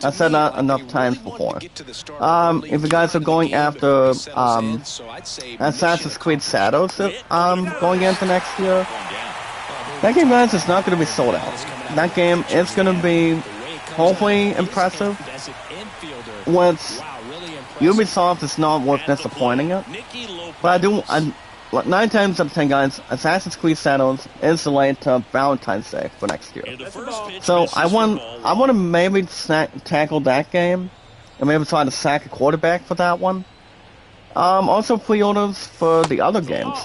I said that enough times before. If you guys are going after Assassin's Creed Shadows going into next year, that game, guys, is not going to be sold out. That game is going to be hopefully impressive. With Ubisoft, is not worth disappointing it. But 9 times out of 10, guys, Assassin's Creed Shadows is delayed to Valentine's Day for next year. So I want to maybe tackle that game, and maybe try to sack a quarterback for that one. Also pre-orders for the other games.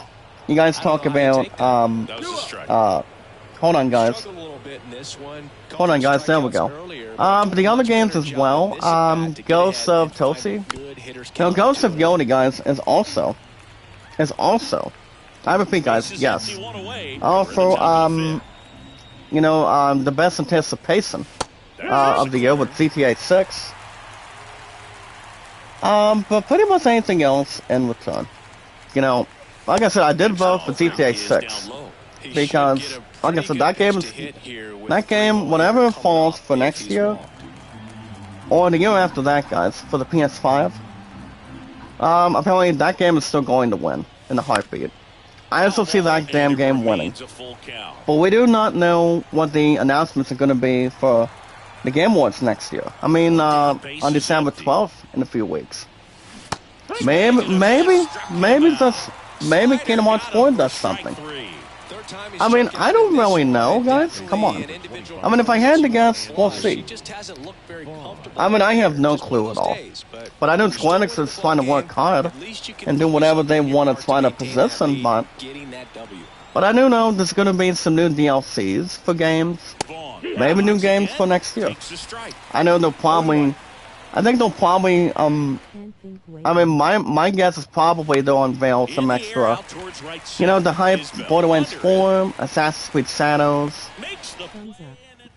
You guys talk about, hold on, guys. Hold on, guys, there we go. But the other games as well, Ghosts of Tosi. Now, Ghosts of Yodi, guys, is also, I repeat, guys, yes. For, the best anticipation, of the year with GTA 6. But pretty much anything else in return. You know, like I said, I did vote for GTA 6. Because, like I said, that game, whenever it falls for next year, or the year after that, guys, for the PS5, apparently that game is still going to win in a heartbeat. I also see that damn game winning. But we do not know what the announcements are going to be for the Game Awards next year. I mean, on December 12th, in a few weeks. Maybe Kingdom Hearts 4 does something. I mean, I don't really know, guys. Come on. I mean, if I had to guess, we'll see. I mean, I have no clue at all. But I know Square Enix is trying to work hard and do whatever they want to try to position, but I do know there's going to be some new DLCs for games. Maybe new games for next year. I know they'll probably... I think they'll probably, I mean, my guess is probably they'll unveil some extra, you know, the hype Borderlands 4, Assassin's Creed Shadows.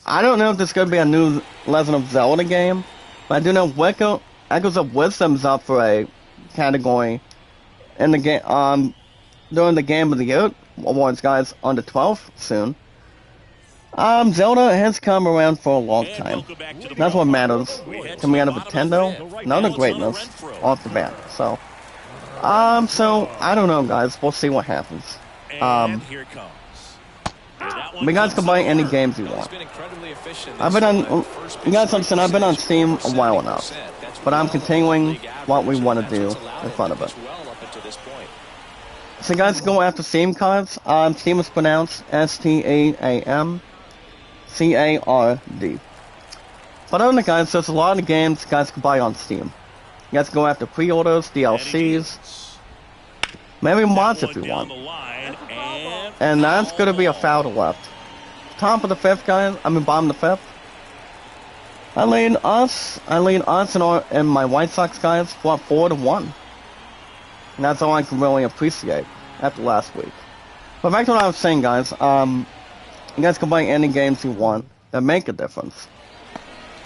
I don't know if there's going to be a new Legend of Zelda game, but I do know Echoes of Wisdom's up for a category in the game, during the Game of the Year Awards, guys, on the 12th soon. Zelda has come around for a long time. That's what matters. Coming out of Nintendo, another greatness off the bat. So, I don't know, guys. We'll see what happens. You guys can buy any games you want. I've been on, you guys understand, I've been on Steam a while enough. But I'm continuing what we want to do in front of it. So guys, go after Steam cards. Steam is pronounced STEAMCARD. But other than that, guys, there's a lot of games you guys can buy on Steam. You guys can go after pre-orders, DLCs, maybe mods if you want. And that's going to be a foul to left. Top of the fifth, guys. Bottom of the fifth. I lead us and my White Sox guys for 4-1. And that's all I can really appreciate after last week. But back to what I was saying, guys. You guys can buy any games you want that make a difference.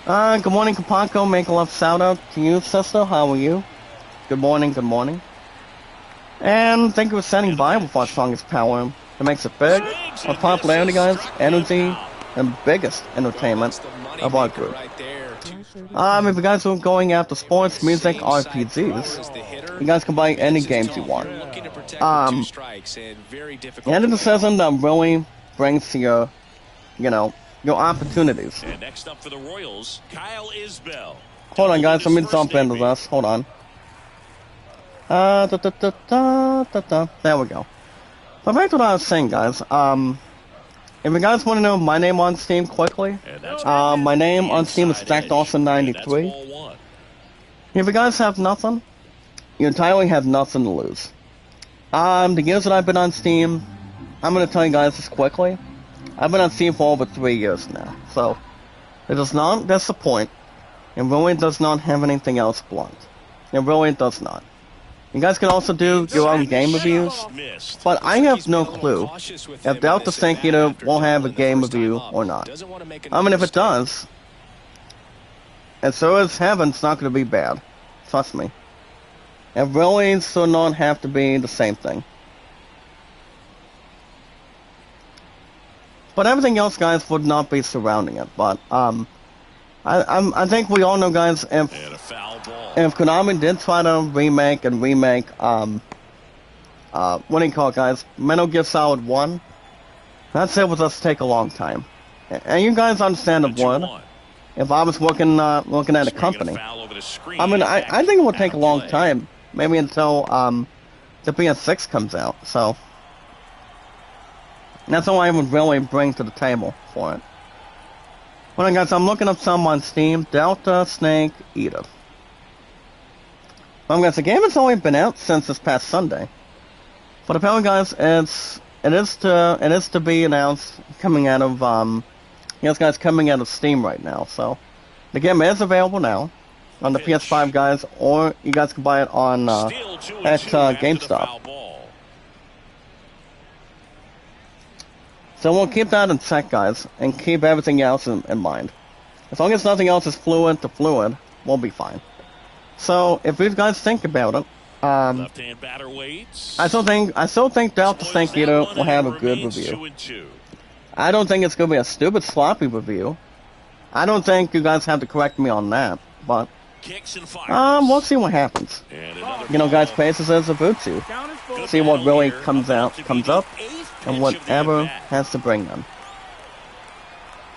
Good morning, Kapanko. Make a love shout out to you, sister. How are you? Good morning, good morning. And thank you for standing by with our strongest power. It makes it big. Our popularity, guys, energy, and biggest entertainment of our group. If you guys are going after sports, music, RPGs, you guys can buy any games you want. The end of the season that really brings your, your opportunities. And next up for the Royals, Kyle Isbell. Hold on, guys. Let me jump into this. Hold on. There we go. But back to what I was saying, guys. If you guys want to know my name on Steam quickly, my name on Steam is JackDawson93. If you guys have nothing, you entirely have nothing to lose. The years that I've been on Steam, I'm going to tell you guys this quickly. I've been on Steam for over 3 years now, so it does not disappoint. It really does not have anything else blunt. It really does not. You guys can also do your own game reviews, but I have no clue if Delta Snake Eater will have a game review or not. If it does, and so is Heaven, it's not going to be bad. Trust me. It really should not have to be the same thing. But everything else, guys, would not be surrounding it. But I think we all know, guys, if Konami did try to remake, what do you call it, guys? Metal Gear Solid 1, that shit would just take a long time. And you guys understand it would. If I was looking at a company, I think it would take a long time, maybe until the PS6 comes out. So that's all I would really bring to the table for it. Well, guys, I'm looking up some on Steam. Delta Snake Eater. Well, guys, the game has only been out since this past Sunday, but apparently, guys, it is to be announced coming out of yes, guys, coming out of Steam right now. So the game is available now on the PS5, guys, or you guys can buy it on at GameStop. So we'll keep that in check, guys, and keep everything else in mind. As long as nothing else is fluid to fluid, we'll be fine. So if you guys think about it, I still think Delta Snake Eater will have a good review. I don't think it's gonna be a stupid sloppy review. I don't think you guys have to correct me on that, but we'll see what happens. Guys, paces is a virtue. See what really comes up, and whatever has to bring them.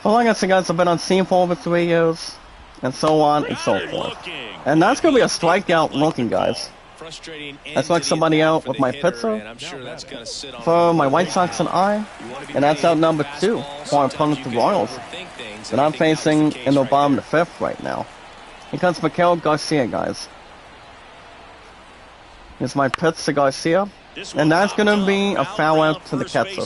Well, like I said, guys, I've been on Steam for over 3 years, and so on and so forth. And that's gonna be a strikeout looking, guys. That's like somebody out with my pizza for my White Sox and that's out number 2 for our opponent, the Royals, that I'm facing in the bottom of the 5th right now. Here comes Miguel Garcia, guys. Here's my pizza Garcia. And that's going to be a foul out to the catcher.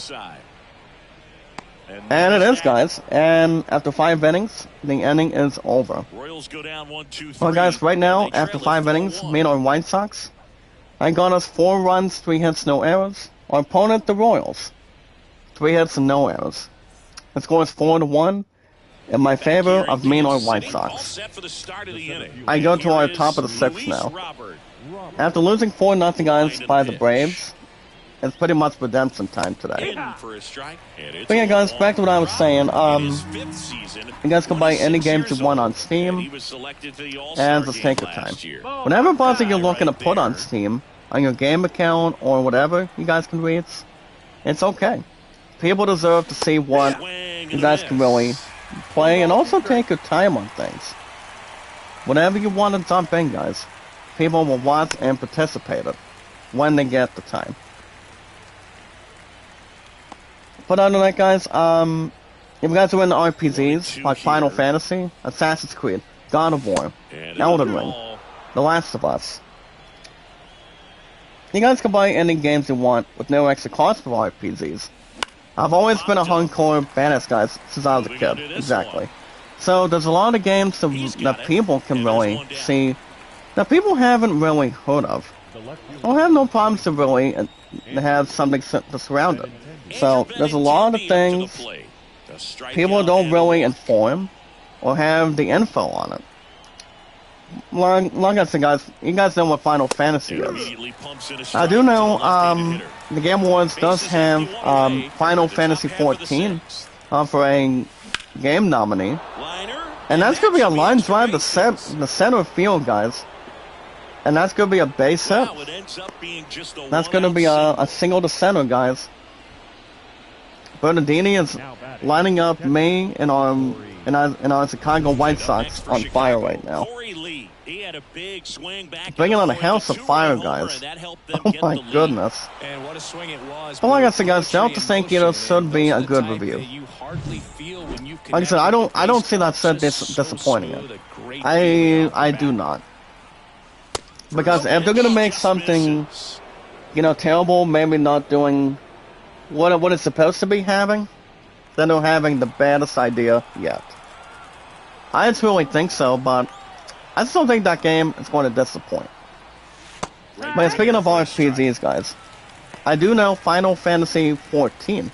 And it is, guys. And after 5 innings, the inning is over. Well, guys, right now, after 5 innings, me and our White Sox, I got us 4 runs, 3 hits, no errors. Our opponent, the Royals, 3 hits and no errors. The score is 4-1 in my favor of me and our White Sox. I go to our top of the 6th now. After losing 4-0, guys, by the Braves, it's pretty much redemption time today. But yeah, guys, back to what I was saying. You guys can buy any games you want on Steam, and just take your time. Whatever buzzer you're looking to put on Steam, on your game account, or whatever you guys can read, it's okay. People deserve to see what you guys can really play, and also take your time on things. Whatever you want to jump in, guys. People will watch and participate it when they get the time. But other than that, guys, if you guys are into RPGs like Final Fantasy, Assassin's Creed, God of War, Elden Ring, The Last of Us, you guys can buy any games you want with no extra cost for RPGs. I've always been a hardcore badass, guys, since I was a kid. Exactly. So there's a lot of games that people can really see that people haven't really heard of. I'll have no problems to really have something to surround it. So there's a lot of things people don't really inform or have the info on it. Like I said, guys, you guys know what Final Fantasy is. I do know the Game Awards does have Final Fantasy 14 for a game nominee. And that's going to be a line drive to the center field, guys. And that's going to be a base hit. That's going to be a single to center, guys. Bernardini is lining up me and our Chicago White Sox on fire right now. Bringing on a house of fire, guys. Oh my goodness. But like I said, guys, Delta St. Guido should be a good review. Like I said, I don't see that set disappointing it. I do not. Because if they're gonna make something, terrible, maybe not doing what it's supposed to be having, then they're having the baddest idea yet. I just really think so, but I still think that game is going to disappoint. But speaking of RPGs, guys, I do know Final Fantasy 14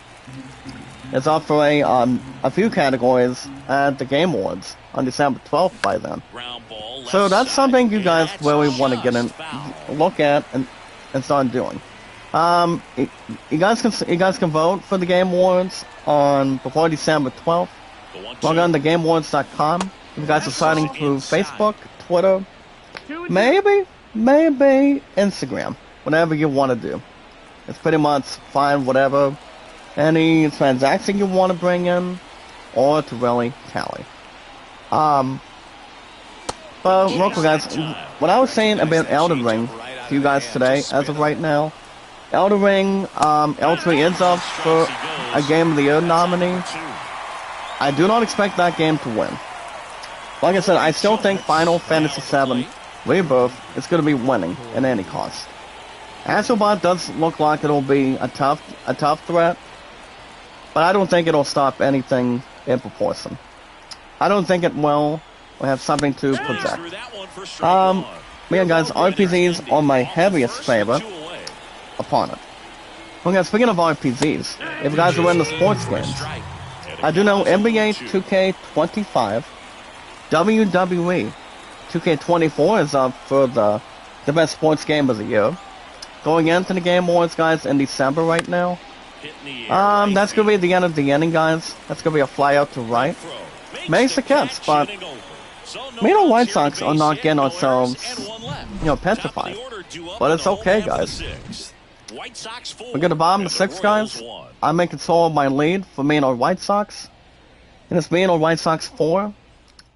is up for a few categories at the Game Awards on December 12th by then. So that's something you guys really want to get in, look at, and start doing. You guys can vote for the Game Awards before December 12th. Log on to GameAwards.com. If you guys are signing through Facebook, Twitter, maybe Instagram, whatever you want to do. It's pretty much fine, whatever. Any transaction you want to bring in, or to really tally. But real quick, guys, what I was saying about Elden Ring to you guys today, as of right now, Elden Ring, L3 is up for a Game of the Year nominee. I do not expect that game to win. Like I said, I still think Final Fantasy VII Rebirth is going to be winning at any cost. Astrobot does look like it'll be a tough threat, but I don't think it'll stop anything in proportion. I don't think it will have something to project. Yeah, guys, RPGs are my heaviest favorite opponent. Well, guys, speaking of RPGs, if you guys are into sports games, I do know NBA 2K25, WWE 2K24 is up for the best sports game of the year. Going into the Game Awards, guys, in December right now. That's going to be the end of the inning, guys. That's going to be a fly out to right. Makes the catch, but me and the White Sox are not getting ourselves, petrified. But it's okay, guys. We're going to bottom the sixth, guys. I'm in control of my lead for me and our White Sox. And it's me and our White Sox 4.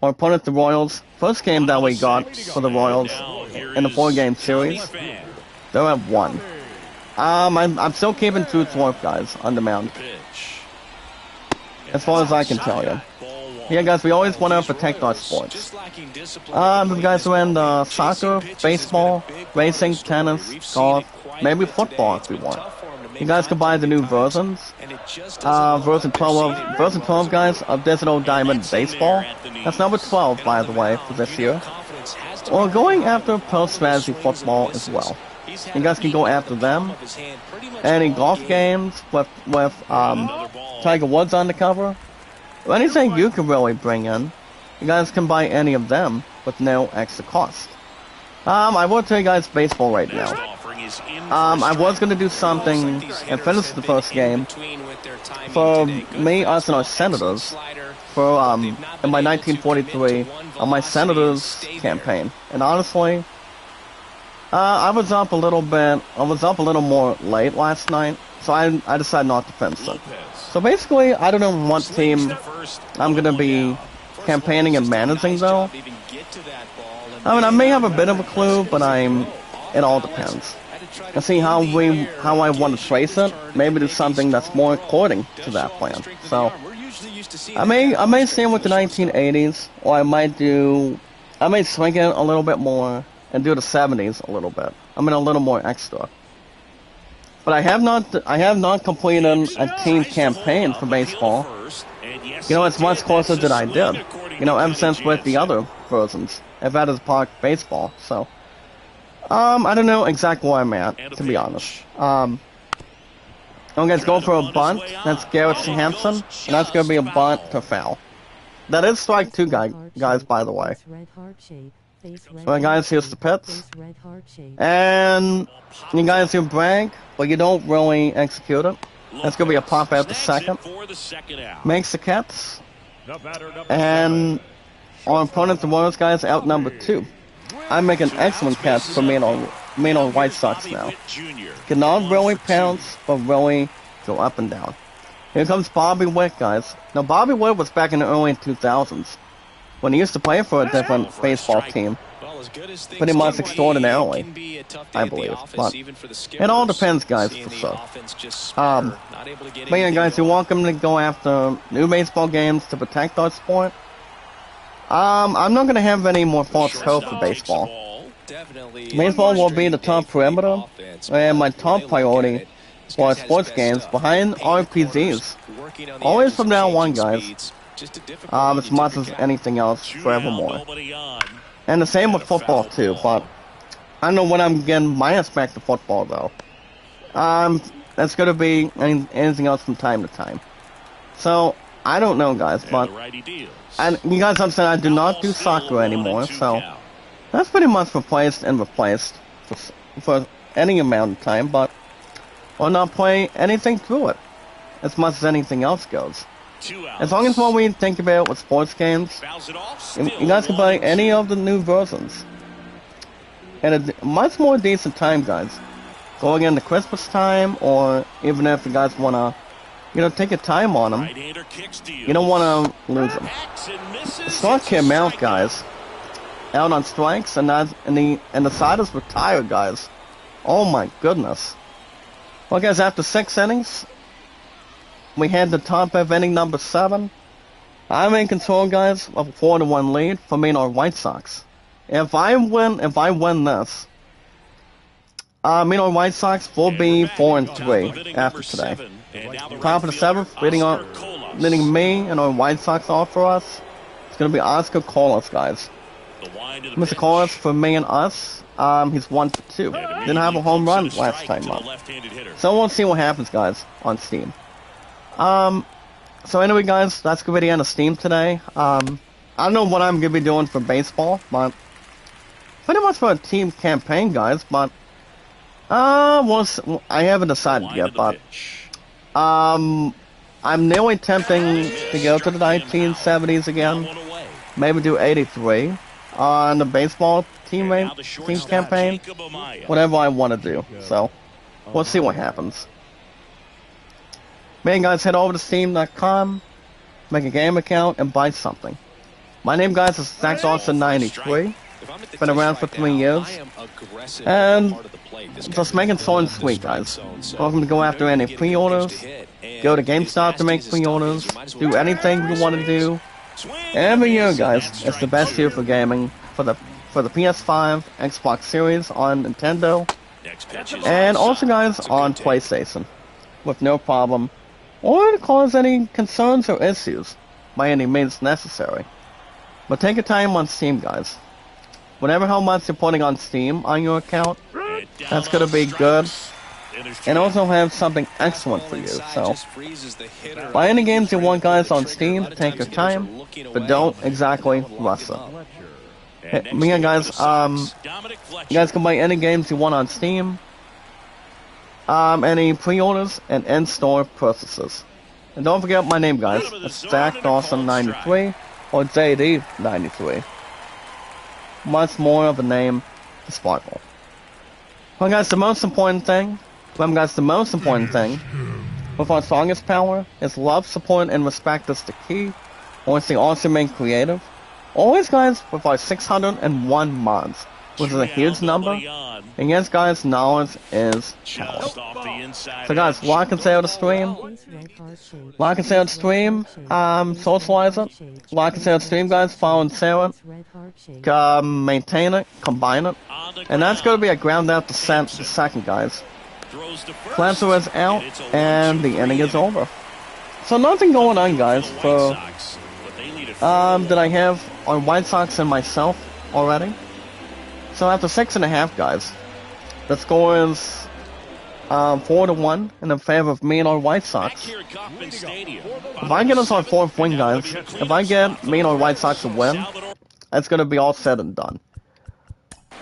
Our opponent, the Royals. First game that we got for the Royals in the 4-game series. They're at 1. I'm still keeping 2-4, guys, on the mound. As far as I can tell you. Yeah, guys, we always want to protect our sports. If you guys are in soccer, baseball, racing, tennis, golf, maybe football if you want. You guys can buy the new versions. Version 12, guys, of Digital Diamond Baseball. That's number 12, by the way, for this year. Or going after Pro Strategy Football as well. You guys can go after them. Any golf games with Tiger Woods on the cover. Or anything you can really bring in. You guys can buy any of them with no extra cost. I will tell you guys baseball right now. I was going to do something and finish the first game for me, us, and our Senators for in my 1943 on my Senators campaign. And honestly, I was up a little more late last night, so I decided not to finish it. So basically, I don't know what team I'm going to be campaigning and managing though. I mean, I may have a bit of a clue, but it all depends. and see how I want to trace it. Maybe do something that's more according to that plan. So I may stay with the 1980s, or I might swing it a little bit more and do the 70s a little bit. I mean, a little more extra. But I have not completed a team campaign for baseball. You know, it's much closer than I did. You know, ever since with the other versions, if that is Park Baseball. So, I don't know exactly where I'm at, to be honest. I'm gonna go for a bunt. That's Garrett Hampson, and that's gonna be a bunt to foul. That is strike two, guys. By the way. Alright, guys, here's the pits. And you guys do brag, but you don't really execute it. That's gonna be a pop out the second. Makes the catch. And our opponent, the Royals guys, out number 2. I make an excellent catch for me on White Sox now. Cannot really pounce, but really go up and down. Here comes Bobby Witt, guys. Now, Bobby Witt was back in the early 2000s when he used to play for a different baseball team. Pretty much extraordinarily, I believe. But it all depends, guys, for sure. But yeah, guys, you're welcome to go after new baseball games to protect our sport. I'm not going to have any more false hope for baseball. Baseball will be the top perimeter, and my top priority for sports games behind RPGs. Always from now on, guys. As much as anything else, forevermore. And the same with football too, but I don't know when I'm getting my aspect of football though. That's gonna be anything else from time to time. So I don't know, guys, but you guys understand I do not do soccer anymore, so that's pretty much replaced for any amount of time, but I'll not play anything through it as much as anything else goes. As long as what we think about with sports games, you guys can play any of the new versions. And a much more decent time, guys. Going into Christmas time, or even if you guys want to, you know, take your time on them, you don't want to lose them. Stark came out, guys. Out on strikes, and the side is retired, guys. Oh my goodness. Well, guys, after 6 innings, we had the top of inning number 7. I'm in control, guys, of a 4-1 lead for me and our White Sox. If I win this, me and our White Sox will be 4-3 after today. Top of the 7th, leading me and our White Sox off for us. It's gonna be Oscar Colas, guys. Mr. Colas for me and us. He's 1 for 2. Didn't have a home run last time up. So we'll see what happens, guys, on Steam. So anyway, guys, that's gonna be the end of Steam today. I don't know what I'm gonna be doing for baseball, but pretty much for a team campaign, guys. But I haven't decided yet. But I'm nearly tempting to go to the 1970s again. Maybe do 83 on the baseball team campaign. Whatever I want to do. So we'll see what happens. Man, guys, head over to Steam.com, make a game account, and buy something. My name, guys, is Zach Dawson93. Been around for 3 years. And just making it short and sweet, guys. Welcome to go after any pre-orders. Go to GameStop to make pre-orders. Do anything you want to do. Every year, guys, it's the best year for gaming. For the PS5, Xbox Series on Nintendo. And also, guys, on PlayStation. With no problem. Or to cause any concerns or issues by any means necessary. But take your time on Steam, guys. Whatever how much you're putting on Steam on your account, that's gonna be good. And also have something excellent for you. So, buy any games you want, guys, on Steam. Take your time, but don't exactly rush it. Me and guys, you guys can buy any games you want on Steam. Any pre-orders and in-store purchases. And don't forget my name, guys. It's Zach Dawson93 or JD93. Much more of a name to sparkle. Well, guys, the most important thing with our strongest power is love, support, and respect is the key. Always the awesome and creative. Always, guys, with our 601 mods. which is a huge number. And yes, guys, knowledge is power. So guys, like and share the stream. Like and share the stream. Socialize it. Like and share the stream, guys. Follow and share it. Maintain it. Combine it. And that's going to be a ground out to second, guys. Clemson is out, and the inning is over. So nothing going on, guys, for that I have on White Sox and myself already. So after 6.5, guys, the score is 4-1 in favor of me and our White Sox. If I get us our fourth win, guys, if I get me and our White Sox a win, that's gonna be all said and done.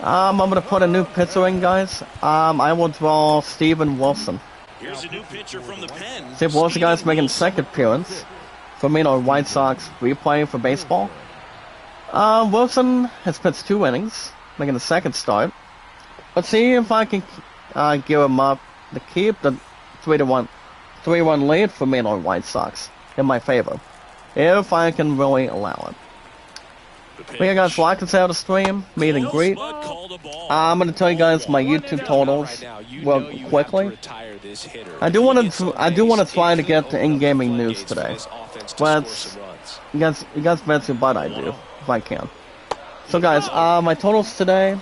I'm gonna put a new pitcher in, guys. I will draw Steven Wilson. Here's a new pitcher from the pen. Steve Wilson, guys, making second appearance for me and our White Sox replay for baseball. Wilson has pitched 2 innings, making the second start. Let's see if I can give him up to keep the 3-1 lead for me and our White Sox in my favor, if I can really allow it. But yeah, guys, like and share the stream, meet and greet. I'm gonna tell you guys my YouTube totals real quickly. I do want to try to get to in-gaming news today, but you guys bet your butt I do if I can. So guys, my totals today,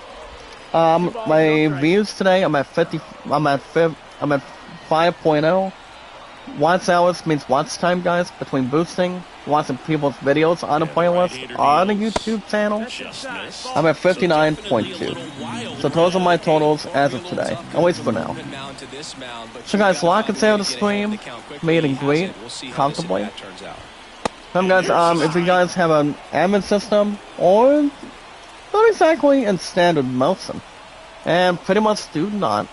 my views today, I'm at 5.0. Watch hours means watch time, guys, between boosting, watching people's videos on the playlist on the YouTube channel. I'm at 59.2. So those are my totals as of today, at least for now. So guys, like and share the stream, meet and greet, comfortably. Guys, if you guys have an admin system, or not exactly in standard motion, and pretty much do not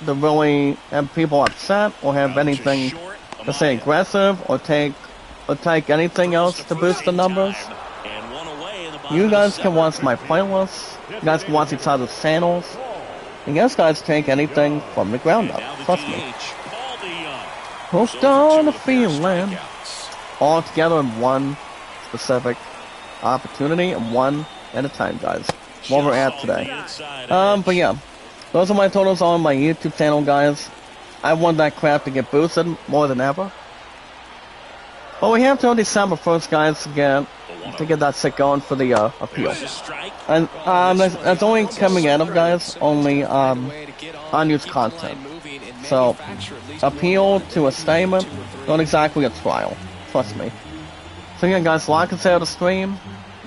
to really have people upset or have anything to say aggressive or take anything else to boost the numbers, you guys can watch my playlists, you guys can watch each other's channels, and you guys take anything from the ground up, trust me. Hooked on the feeling, all together in one specific opportunity and one at a time, guys. Where we're at today. But yeah, those are my totals on my YouTube channel, guys. I want that crap to get boosted more than ever. But we have till December 1st, guys, to get that shit going for the appeal. And that's only coming out of, guys, only unused content. So appeal to a statement, not exactly a trial. Trust me. So yeah, guys, like and share the stream.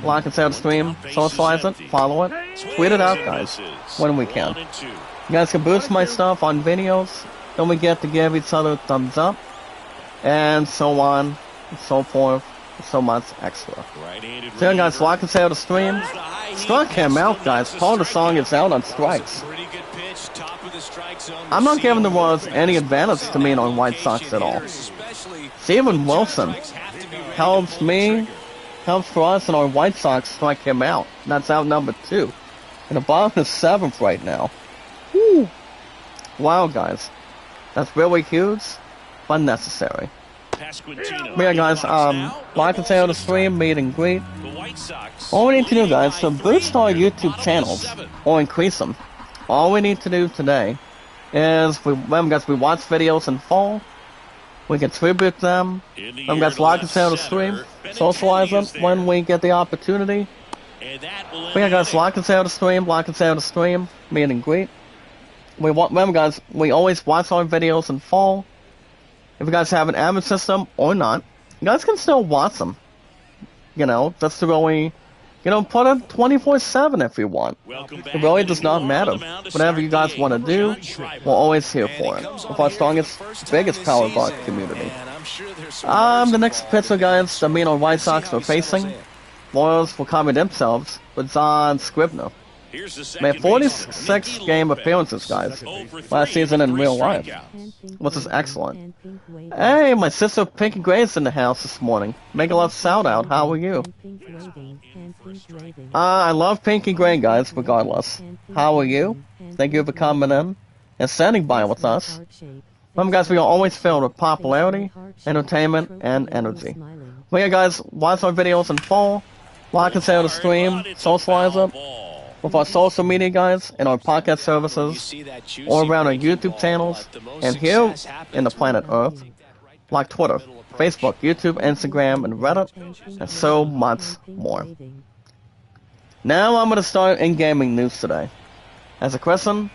Like and share the stream, socialize it, follow it, tweet it out, guys, when we can. You guys can boost my stuff on videos, then we get to give each other a thumbs up, and so on, and so forth, so much extra. So yeah, guys, like and share the stream. Strike came out, guys. Part of the song is out on strikes. I'm not giving the Royals any advantage to me on White Sox at all. Steven Wilson helps me, helps for us, and our White Sox strike him out. And that's out number 2. And the bottom is 7th right now. Woo! Wow, guys. That's really huge, but necessary. But yeah, guys, like and share the stream, meet and greet. All we need to do, guys, to boost our YouTube channels, or increase them, all we need to do today is, remember, guys, we watch videos in full. We contribute them. Guys, like and share the stream, socialize them when we get the opportunity. But yeah, guys, like and share the stream, meet and greet. Remember, guys, we always watch our videos in full. If you guys have an admin system or not, you guys can still watch them. You know, just to really, put it 24/7 if you want. It really does not matter. Whatever you guys want to do, we're always here for it. With our strongest, biggest power of our community. The next pitcher, guys, that me and our White Sox are facing, Royals will cover themselves with John Scribner. Made 46 game appearances, guys, last season in real life, which is excellent. Hey, my sister Pinky Gray's in the house this morning. Make a love shout out. How are you? I love Pinky Gray, guys, regardless. How are you? Thank you for coming in and standing by with us. Remember, guys, we are always filled with popularity, entertainment, and energy. But yeah, guys, watch our videos in full, like and share the stream, socialize it, with our social media guys and our podcast services, or around our YouTube channels, and here in the planet Earth, like Twitter, Facebook, YouTube, Instagram, and Reddit, and so much more. Now I'm going to start in gaming news today. As a question,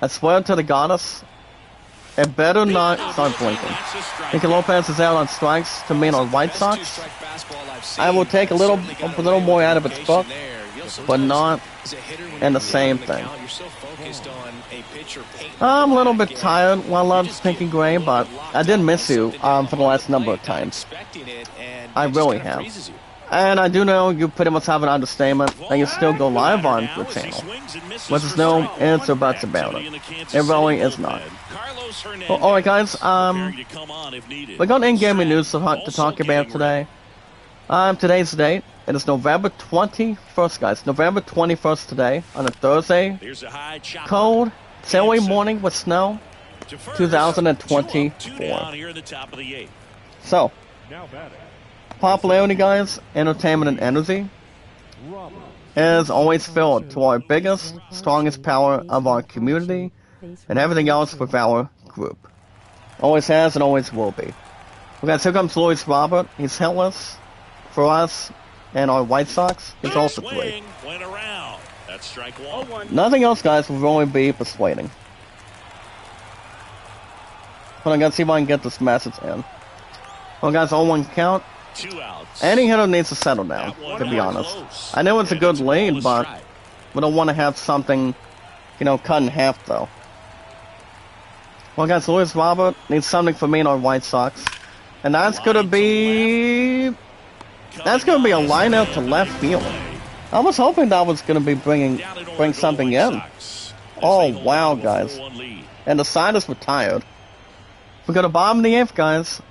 I swear to the goddess, it better not start blinking. Nicky Lopez is out on strikes to meet on White Sox. I will take a little more out of its book, but not in the same thing. I'm a little bit tired while I'm thinking gray, but I did miss you for the last number of times. I really have. And I do know you pretty much have an understatement that you still go live on the channel. But there's no ifs or buts about it. It really is not. Well, alright guys, we got in-gaming news to talk about today. Today's date, it is November 21st, guys. November 21st today, on a Thursday. Cold, chilly morning with snow, 2024. So, popularity, guys, entertainment, and energy is always filled to our biggest, strongest power of our community, and everything else with our group. Always has and always will be. Okay, guys, here comes Luis Robert. He's hitless for us and our White Sox. He's also 3. Nothing else, guys, will really be persuading. Hold on, guys, see if I can get this message in. Well, guys, 0-1 count. 2 outs. Any hitter needs to settle down, to be honest. I know it's a good lead, but we don't want to have something, cut in half, though. Well, guys, Luis Robert needs something for me and our White Sox. And that's gonna be... That's gonna be a line out to left field. I was hoping that was gonna be bring something in. Oh, wow, guys. And the side is retired. We got a bottom of the 8th, guys.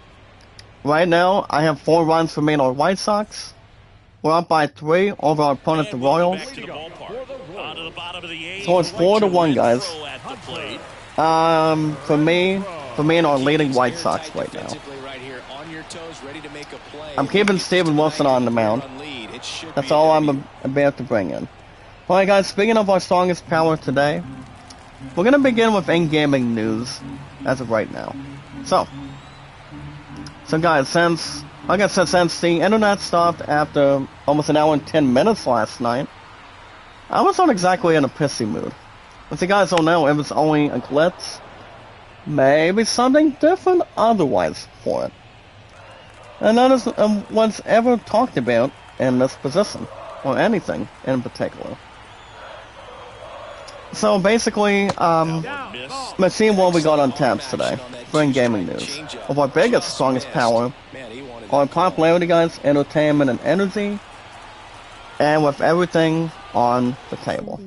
Right now, I have 4 runs for me and our White Sox. We're up by 3 over our opponent, the Royals. So it's 4-1, guys. For me and our leading White Sox right now. I'm keeping Steven Wilson on the mound. That's all I'm about to bring in. Alright, guys, speaking of our strongest power today, we're going to begin with in-gaming news as of right now. So guys, since the internet stopped after almost an hour and 10 minutes last night, I was not exactly in a pissy mood. As you guys don't know, it was only a glitch. Maybe something different otherwise for it. And none of what's ever talked about in this position, or anything in particular. So basically, let's see what we got on tabs today for in-gaming news. Of our biggest, strongest power, our popularity, guys, entertainment, and energy, and with everything on the table.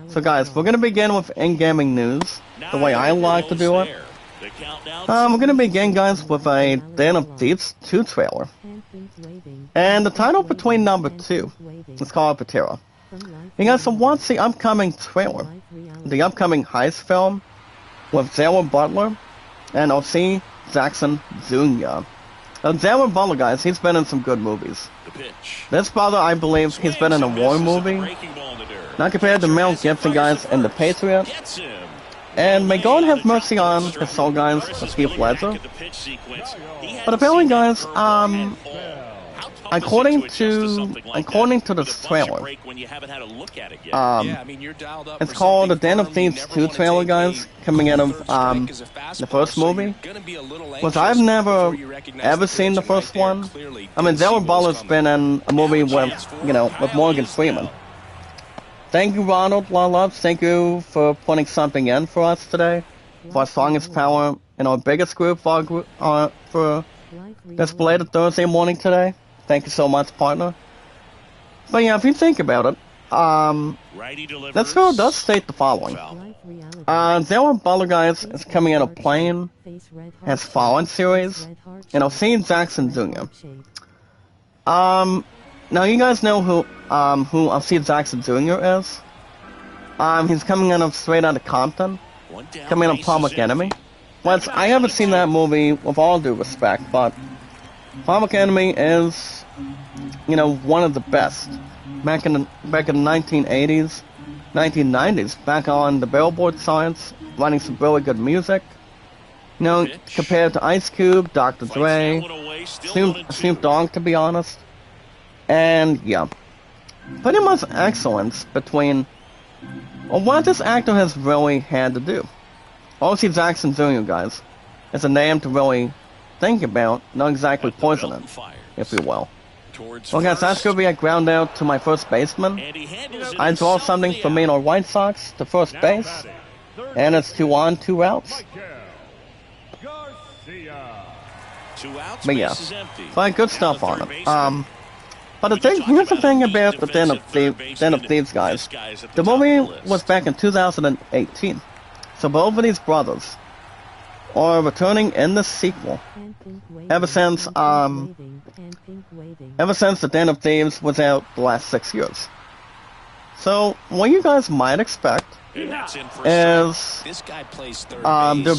So guys, we're going to begin with in-gaming news, the way I like to do it. We're going to begin, guys, with a Den of Thieves 2 trailer. And the title between number 2 is called Patera. You guys, so what's the upcoming trailer? The upcoming heist film with Zara Butler and O.C. Jackson Jr. Zara Butler, guys, he's been in some good movies. This brother, I believe, he's been in a war movie. Not compared to Mel Gibson, guys, and The Patriot. And may God have mercy on his soul, guys, with Heath Ledger. But apparently, guys, according to this trailer, it's called the Den of Thieves 2 trailer, guys, coming out of the first movie, which I've never ever seen the first one. I mean, Zara Butler's been in a movie with, with Morgan Freeman. Thank you, Ronald Love. Thank you for putting something in for us today, for our strongest power in our biggest group for this belated Thursday morning today. Thank you so much, partner. But yeah, if you think about it, this film does state the following. Zara Butler, guys, is coming out of Plane, has Fallen series, and O.C. Jackson Jr. Now you guys know who O.C. Jackson Jr. is? He's coming out of Straight Outta Compton, coming out of Public Enemy. Well, I haven't seen that movie with all due respect, but Public Enemy is one of the best. Back in the 1980s, 1990s, back on the Billboard charts, writing some really good music. Compared to Ice Cube, Dr. Dre, Snoop Dogg, to be honest. And yeah, pretty much excellence between what this actor has really had to do. O.C. Jackson Jr., guys, is a name to really think about, not exactly poison it, if you will. Well, guys, that's going to be a ground out to my first baseman. I draw something from me and White Sox to first base, and it's 2 on, 2 outs. But yeah, but good stuff on it. But here's the thing about the Den of Thieves, guys. The movie was back in 2018, so both of these brothers are returning in the sequel. Ever since the Den of Thieves was out the last 6 years. So what you guys might expect is they're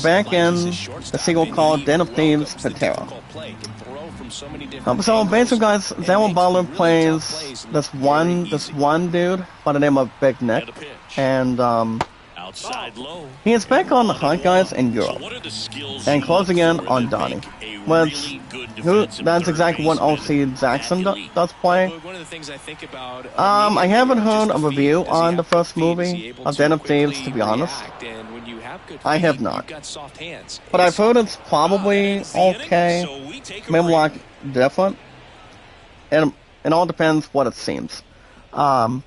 back in the sequel called Den of Thieves Patera. So basically, guys, Darren Butler plays this one dude by the name of Big Nick, and he is back on the hunt, guys, in Europe, and closing in on Donnie. That's exactly what O.C. Jackson does play. I haven't heard a review on the first movie of Den of Thieves, to be honest. I have not. But I've heard it's probably okay, maybe like different, and it all depends what it seems. But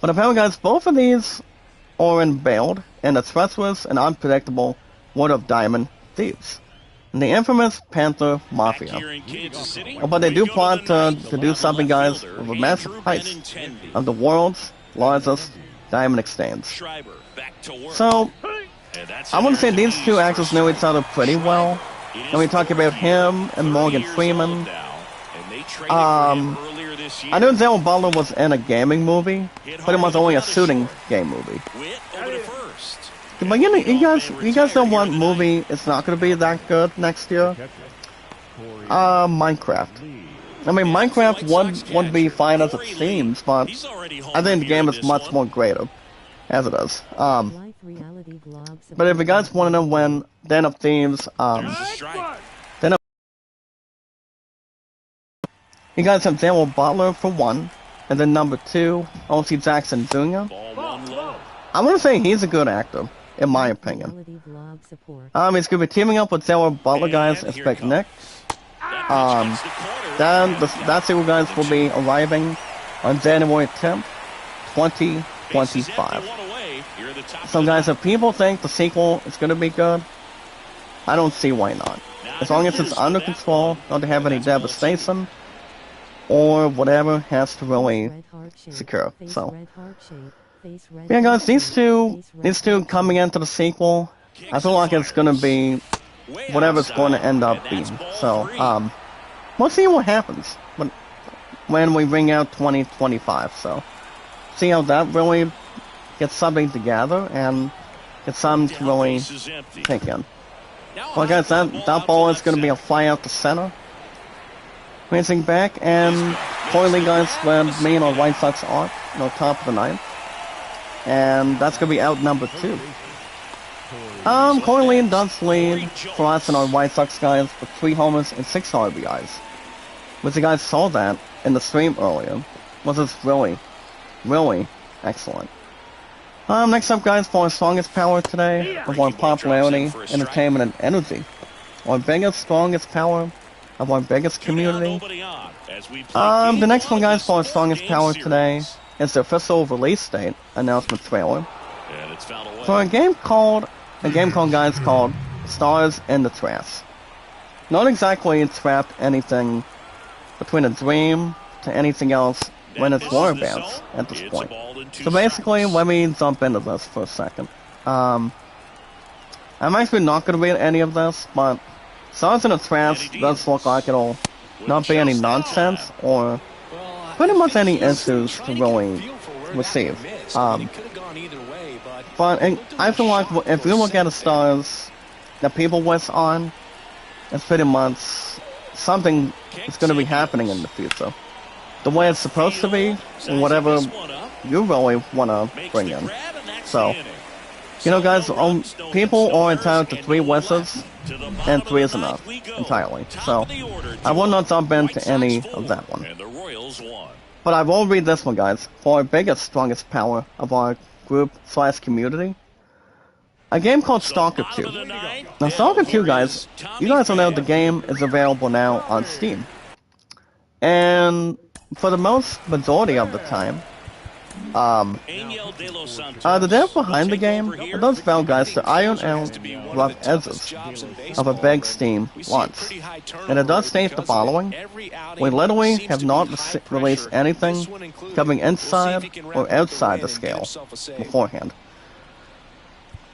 apparently, guys, both of these are unveiled in the treacherous and unpredictable world of Diamond Thieves, the infamous Panther Mafia. But they do plot to do something, guys, with a massive heist of the world's largest diamond exchange. So, I want to say these two actors know each other pretty well. And we talk about him and Morgan Freeman. I know Darren Butler was in a gaming movie, but it was only a shooting game movie. But you guys know what movie is not going to be that good next year? Minecraft. I mean, Minecraft would be fine as it seems, but I think the game is much more greater as it is. But if you guys want to know when Den of Thieves, you guys have Darren Butler for one, and then number 2, O.C. Jackson Jr. I'm gonna say he's a good actor, in my opinion. He's gonna be teaming up with Darren Butler, guys, as Big Nick. Then that sequel, guys, will be arriving on January 10th, 2025. So, guys, if people think the sequel is gonna be good, I don't see why not. As long as it's under control, not to have any devastation, or whatever has to really secure. So, yeah, guys, these two coming into the sequel, I feel like it's gonna be whatever it's going to end up being. So, we'll see what happens when we bring out 2025. So, see how that really gets something together and get something to really take in. Well, guys, that ball is gonna be a fly out the center. Racing back, and Coily, guys, when me and our White Sox are top of the 9th. And that's going to be out number 2. Coily does lead for us and our White Sox, guys, with 3 homers and 6 RBIs. Which you guys saw that in the stream earlier. Was just really, really excellent. Next up, guys, for our strongest power today, of our popularity, entertainment, and energy. Our biggest, strongest power of our biggest community. The next one, guys, for our strongest power today is the official release date announcement trailer for a game called, guys, called Stars in the Trash. Not exactly trapped anything between a dream to anything else when it's whereabouts at this point. So basically, let me jump into this for a second. I'm actually not going to read any of this, but Stars in the Trash does look like it'll not be any nonsense or pretty much any issues to really receive. But I feel like if you look at the stars that people wish on, it's pretty much something is going to be happening in the future. The way it's supposed to be, and whatever you really want to bring in. So, you know, guys, people are entitled to 3 wishes, and 3 is enough, entirely. So, I will not jump into any of that one. But I will read this one, guys. For our biggest, strongest power of our group/community, a game called Stalker 2. Now, Stalker 2, guys, you guys will know the game is available now on Steam. And for the majority of the time, the dev behind the game, it does fail, guys, to iron out rough edges of a big Steam launch. And it does state the following: we literally have not released anything coming inside or outside the scale beforehand.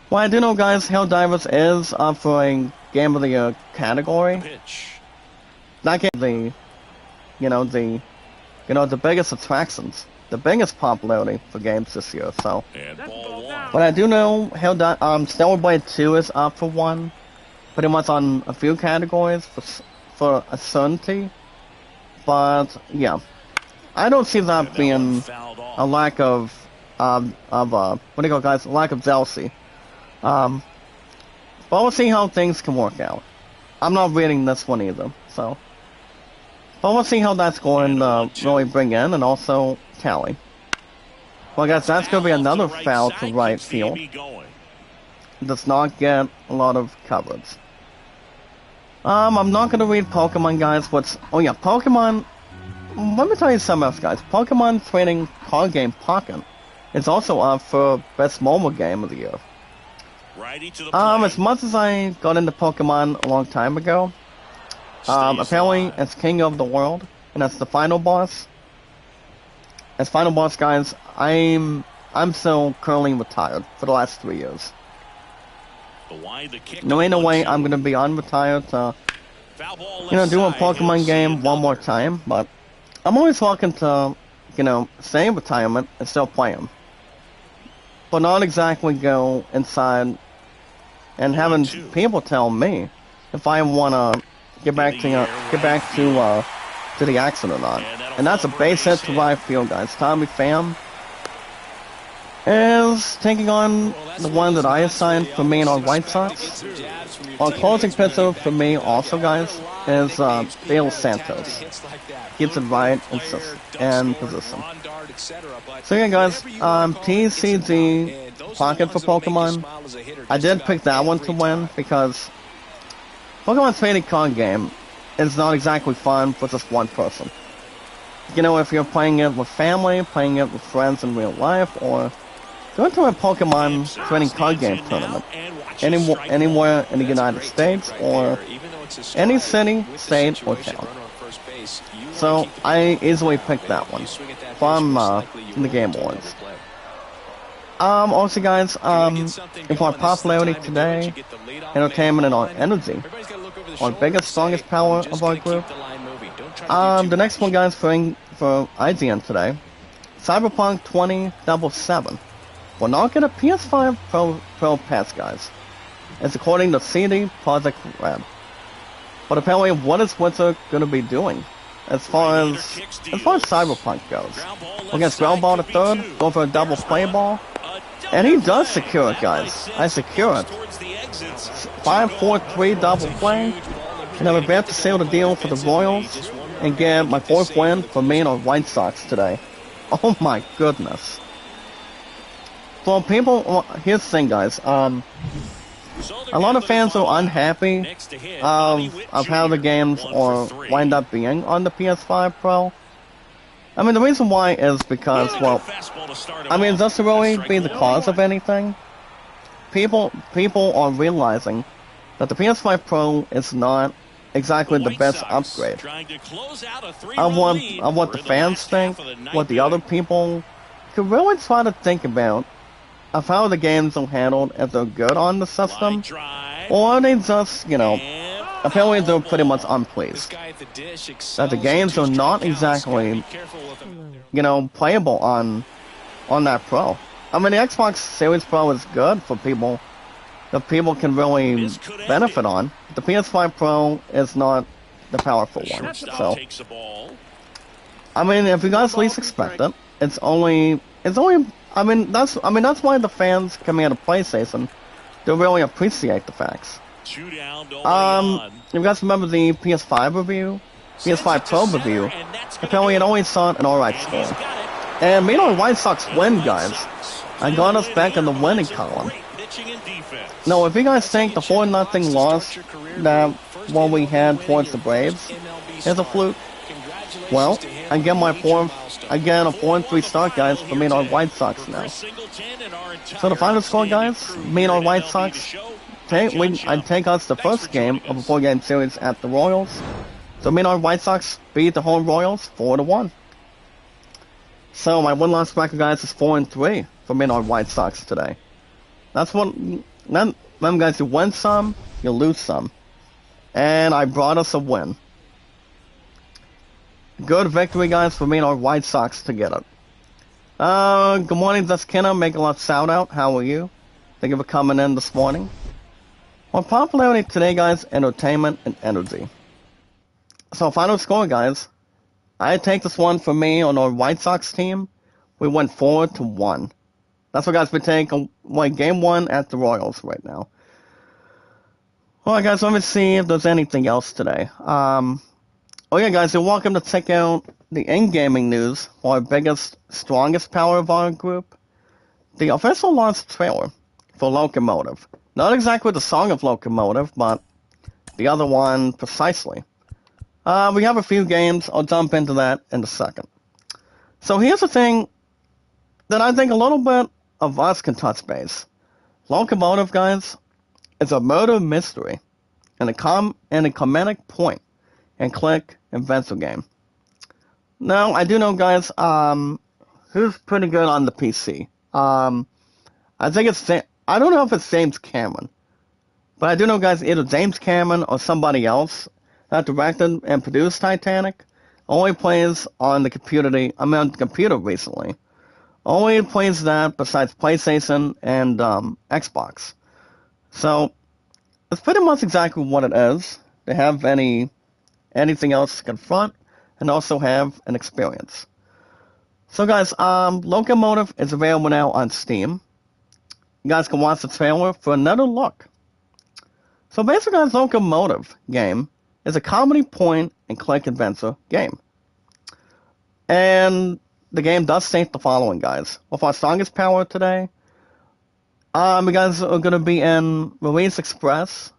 Well, I do know, guys, Helldivers is up for a Game of the Year category. Not the biggest attractions, the biggest popularity for games this year. So, but I do know Stellar Blade 2 is up for one, pretty much on a few categories for a certainty. But yeah, I don't see that being a lack of what do you call, guys? A lack of jealousy. But we'll see how things can work out. I'm not reading this one either, so. But we'll see how that's going to really bring in, and also tally. Well, guys, that's going to be another foul to right field. Does not get a lot of coverage. I'm not going to read Pokemon, guys. Oh yeah, Pokemon. Let me tell you something else, guys. Pokemon Trading Card Game Pocket is also up for Best Mobile Game of the Year. As much as I got into Pokemon a long time ago, apparently it's King of the World, and that's the final boss. As final boss, guys, I'm still currently retired for the last 3 years. No, ain't no way I'm gonna be unretired to, do a Pokemon game one more time. But I'm always welcome to, stay in retirement and still play them. But not exactly go inside and having people tell me if I want to get back to the action or not. And that's a base hit to right field, guys. Tommy Pham is taking on the one that I assigned for me and our White Sox. Our closing pitcher for me also, guys, is Dale Santos. Keeps it right and position. So yeah, guys, TCG Pocket for Pokemon. I did pick that one to win because Pokemon Trading Card Game is not exactly fun for just one person. If you're playing it with family, playing it with friends in real life, or going to a Pokemon Trading Card Game tournament anywhere in the United States or any city, state, or town. So I easily picked that one from the Game Awards. Also, guys, if our popularity today, entertainment, and our energy, our biggest, strongest power of our group. The next one, guys, for IGN today, Cyberpunk 2077 will not get a PS5 Pro Pass, guys. It's according to CD Projekt Red. But apparently, what is Wizard going to be doing as far as Cyberpunk goes? Against ground ball to third, go for a double play ball. And he does secure it, guys. I secure it. 5-4-3 double play. And I'm about to seal the deal for the Royals and get my 4th win for me and our White Sox today. Oh my goodness. Well, people, here's the thing, guys. A lot of fans are unhappy of how the games wind up being on the PS5 Pro. I mean, the reason why is because, well, I mean, does it really be the cause of anything? People are realizing that the PS5 Pro is not exactly the best upgrade. Of what the fans think, what the other people could really try to think about of how the games are handled, if they're good on the system, or are they just, apparently they're pretty much unpleased. That the games are not exactly, playable on that Pro. I mean, the Xbox Series Pro is good for people that people can really benefit on. The PS5 Pro is not the powerful one. Shortstop So, takes the ball. I mean, if you guys least expect it, that's why the fans coming out of PlayStation, they really appreciate the facts. Two down, nobody on. If you guys remember the PS5 review, PS5 Pro review, apparently it only saw an alright score. And meanwhile, White Sox win, guys. I got us back in the winning column. Now, if you guys think the 4-0 loss that we had towards the Braves is a fluke, well, I get a 4-3 start, guys, for me and our White Sox now. So the final score, guys, me and our White Sox, I'd take us the first game of a 4-game series at the Royals. So me and our White Sox beat the home Royals 4-1. So my win-loss record, guys, is 4-3 for me and our White Sox today. That's what. Remember, guys, you win some, you lose some, and I brought us a win. Good victory, guys, for me and our White Sox together. Good morning, that's Kenna. Make a lot shout out. How are you? Thank you for coming in this morning. On popularity today, guys, entertainment and energy. So final score, guys. I take this one for me on our White Sox team. We went 4-1. That's what, guys, we take game 1 at the Royals right now. Alright, guys, let me see if there's anything else today. Oh yeah, guys, you're welcome to check out the in-gaming news for our biggest, strongest power of our group. The official launch trailer for Locomotive. Not exactly the song of Locomotive, but the other one precisely. We have a few games. I'll jump into that in a second. So here's the thing that I think a little bit of us can touch base. Locomotive, guys, is a murder mystery and a comedic point and click adventure game. Now, I do know, guys, who's pretty good on the PC. I think I don't know if it's James Cameron, but I do know, guys, either James Cameron or somebody else that directed and produced Titanic only plays on the computer recently. Only plays that besides PlayStation and Xbox. So, it's pretty much exactly what it is. They have anything else to confront and also have an experience. So, guys, Locomotive is available now on Steam. You guys can watch the trailer for another look. So, basically, guys, Locomotive game is a comedy point and click adventure game. And the game does state the following, guys. With our strongest power today, you guys are going to be in Release Express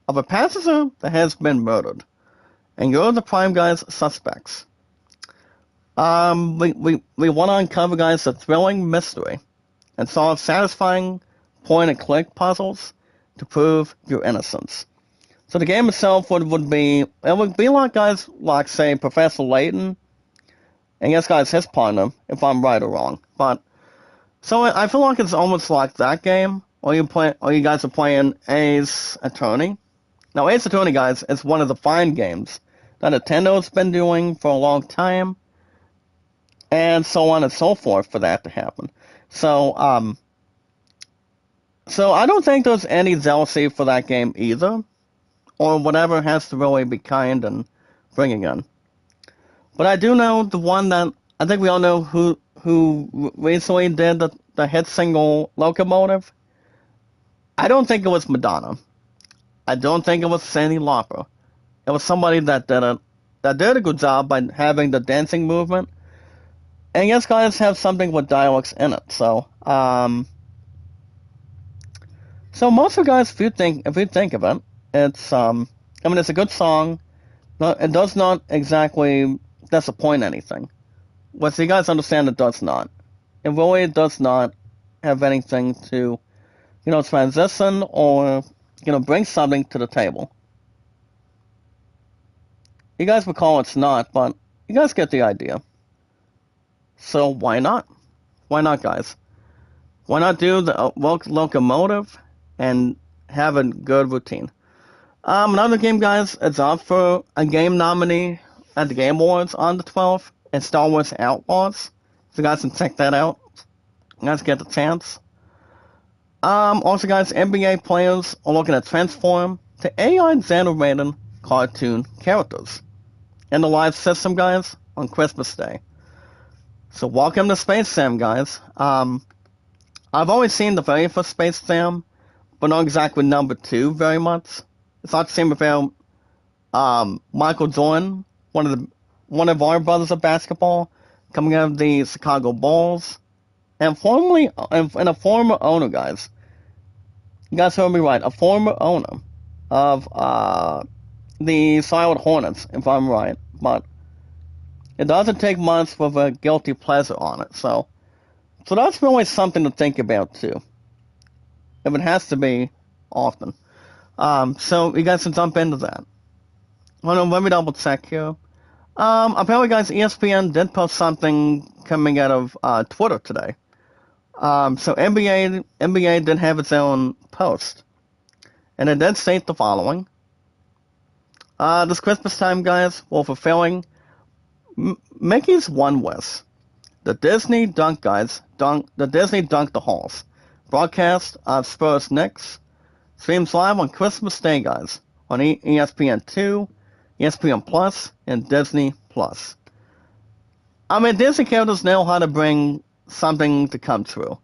of a passenger that has been murdered. And you're the prime, guys, suspects. We want to uncover, guys, a thrilling mystery and solve satisfying point-and-click puzzles to prove your innocence. So the game itself would be like, guys, like, say, Professor Layton, and yes, guys, his partner, if I'm right or wrong. But so I feel like it's almost like that game, or you guys are playing Ace Attorney. Now, Ace Attorney, guys, is one of the fine games that Nintendo's been doing for a long time, and so on and so forth for that to happen. So I don't think there's any jealousy for that game either, or whatever has to really be kind and bringing in. But I do know the one that I think we all know who recently did the hit single Locomotive. I don't think it was Madonna. I don't think it was Cyndi Lauper. It was somebody that did a good job by having the dancing movement. And yes, guys, have something with dialects in it. So most of you guys, if you think of it, it's it's a good song. It does not exactly disappoint anything. But so you guys understand, it does not. It really does not have anything to, transition or, bring something to the table. You guys would call it's not, but you guys get the idea. So why not? Why not, guys? Why not do the Locomotive and have a good routine? Another game, guys, it's up for a game nominee at the Game Awards on the 12th. It's Star Wars Outlaws. So you guys can check that out. You guys get the chance. Also, guys, NBA players are looking to transform to AI-generated cartoon characters in the live system, guys, on Christmas Day. So welcome to Space Sam, guys. I've always seen the very first Space Sam, but not exactly number 2 very much. It's not the same about Michael Jordan, one of our brothers of basketball, coming out of the Chicago Bulls, and a former owner, guys. You guys heard me right, a former owner of the Charlotte Hornets, if I'm right. But it doesn't take much with a guilty pleasure on it, so that's really something to think about too. If it has to be often. So you guys can jump into that. Hold on, let me double check here. Apparently, guys, ESPN did post something coming out of Twitter today. So NBA did have its own post, and it did state the following: this Christmas time, guys, while fulfilling Mickey's one wish, the Disney Dunk the halls. Broadcast of Spurs Knicks streams live on Christmas Day, guys, on ESPN2, ESPN Plus, and Disney Plus. I mean, Disney characters know how to bring something to come true.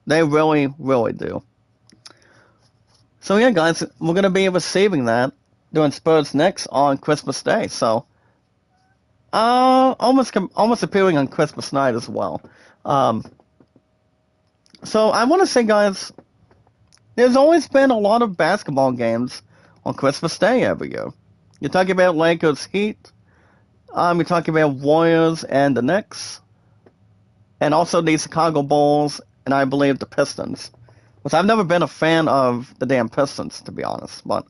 They really, really do. So yeah, guys, we're gonna be receiving that during Spurs Knicks on Christmas Day. So, almost appearing on Christmas night as well. So I want to say, guys, there's always been a lot of basketball games on Christmas Day every year. You're talking about Lakers Heat. You're talking about Warriors and the Knicks, and also the Chicago Bulls, and I believe the Pistons. Which I've never been a fan of the damn Pistons, to be honest. But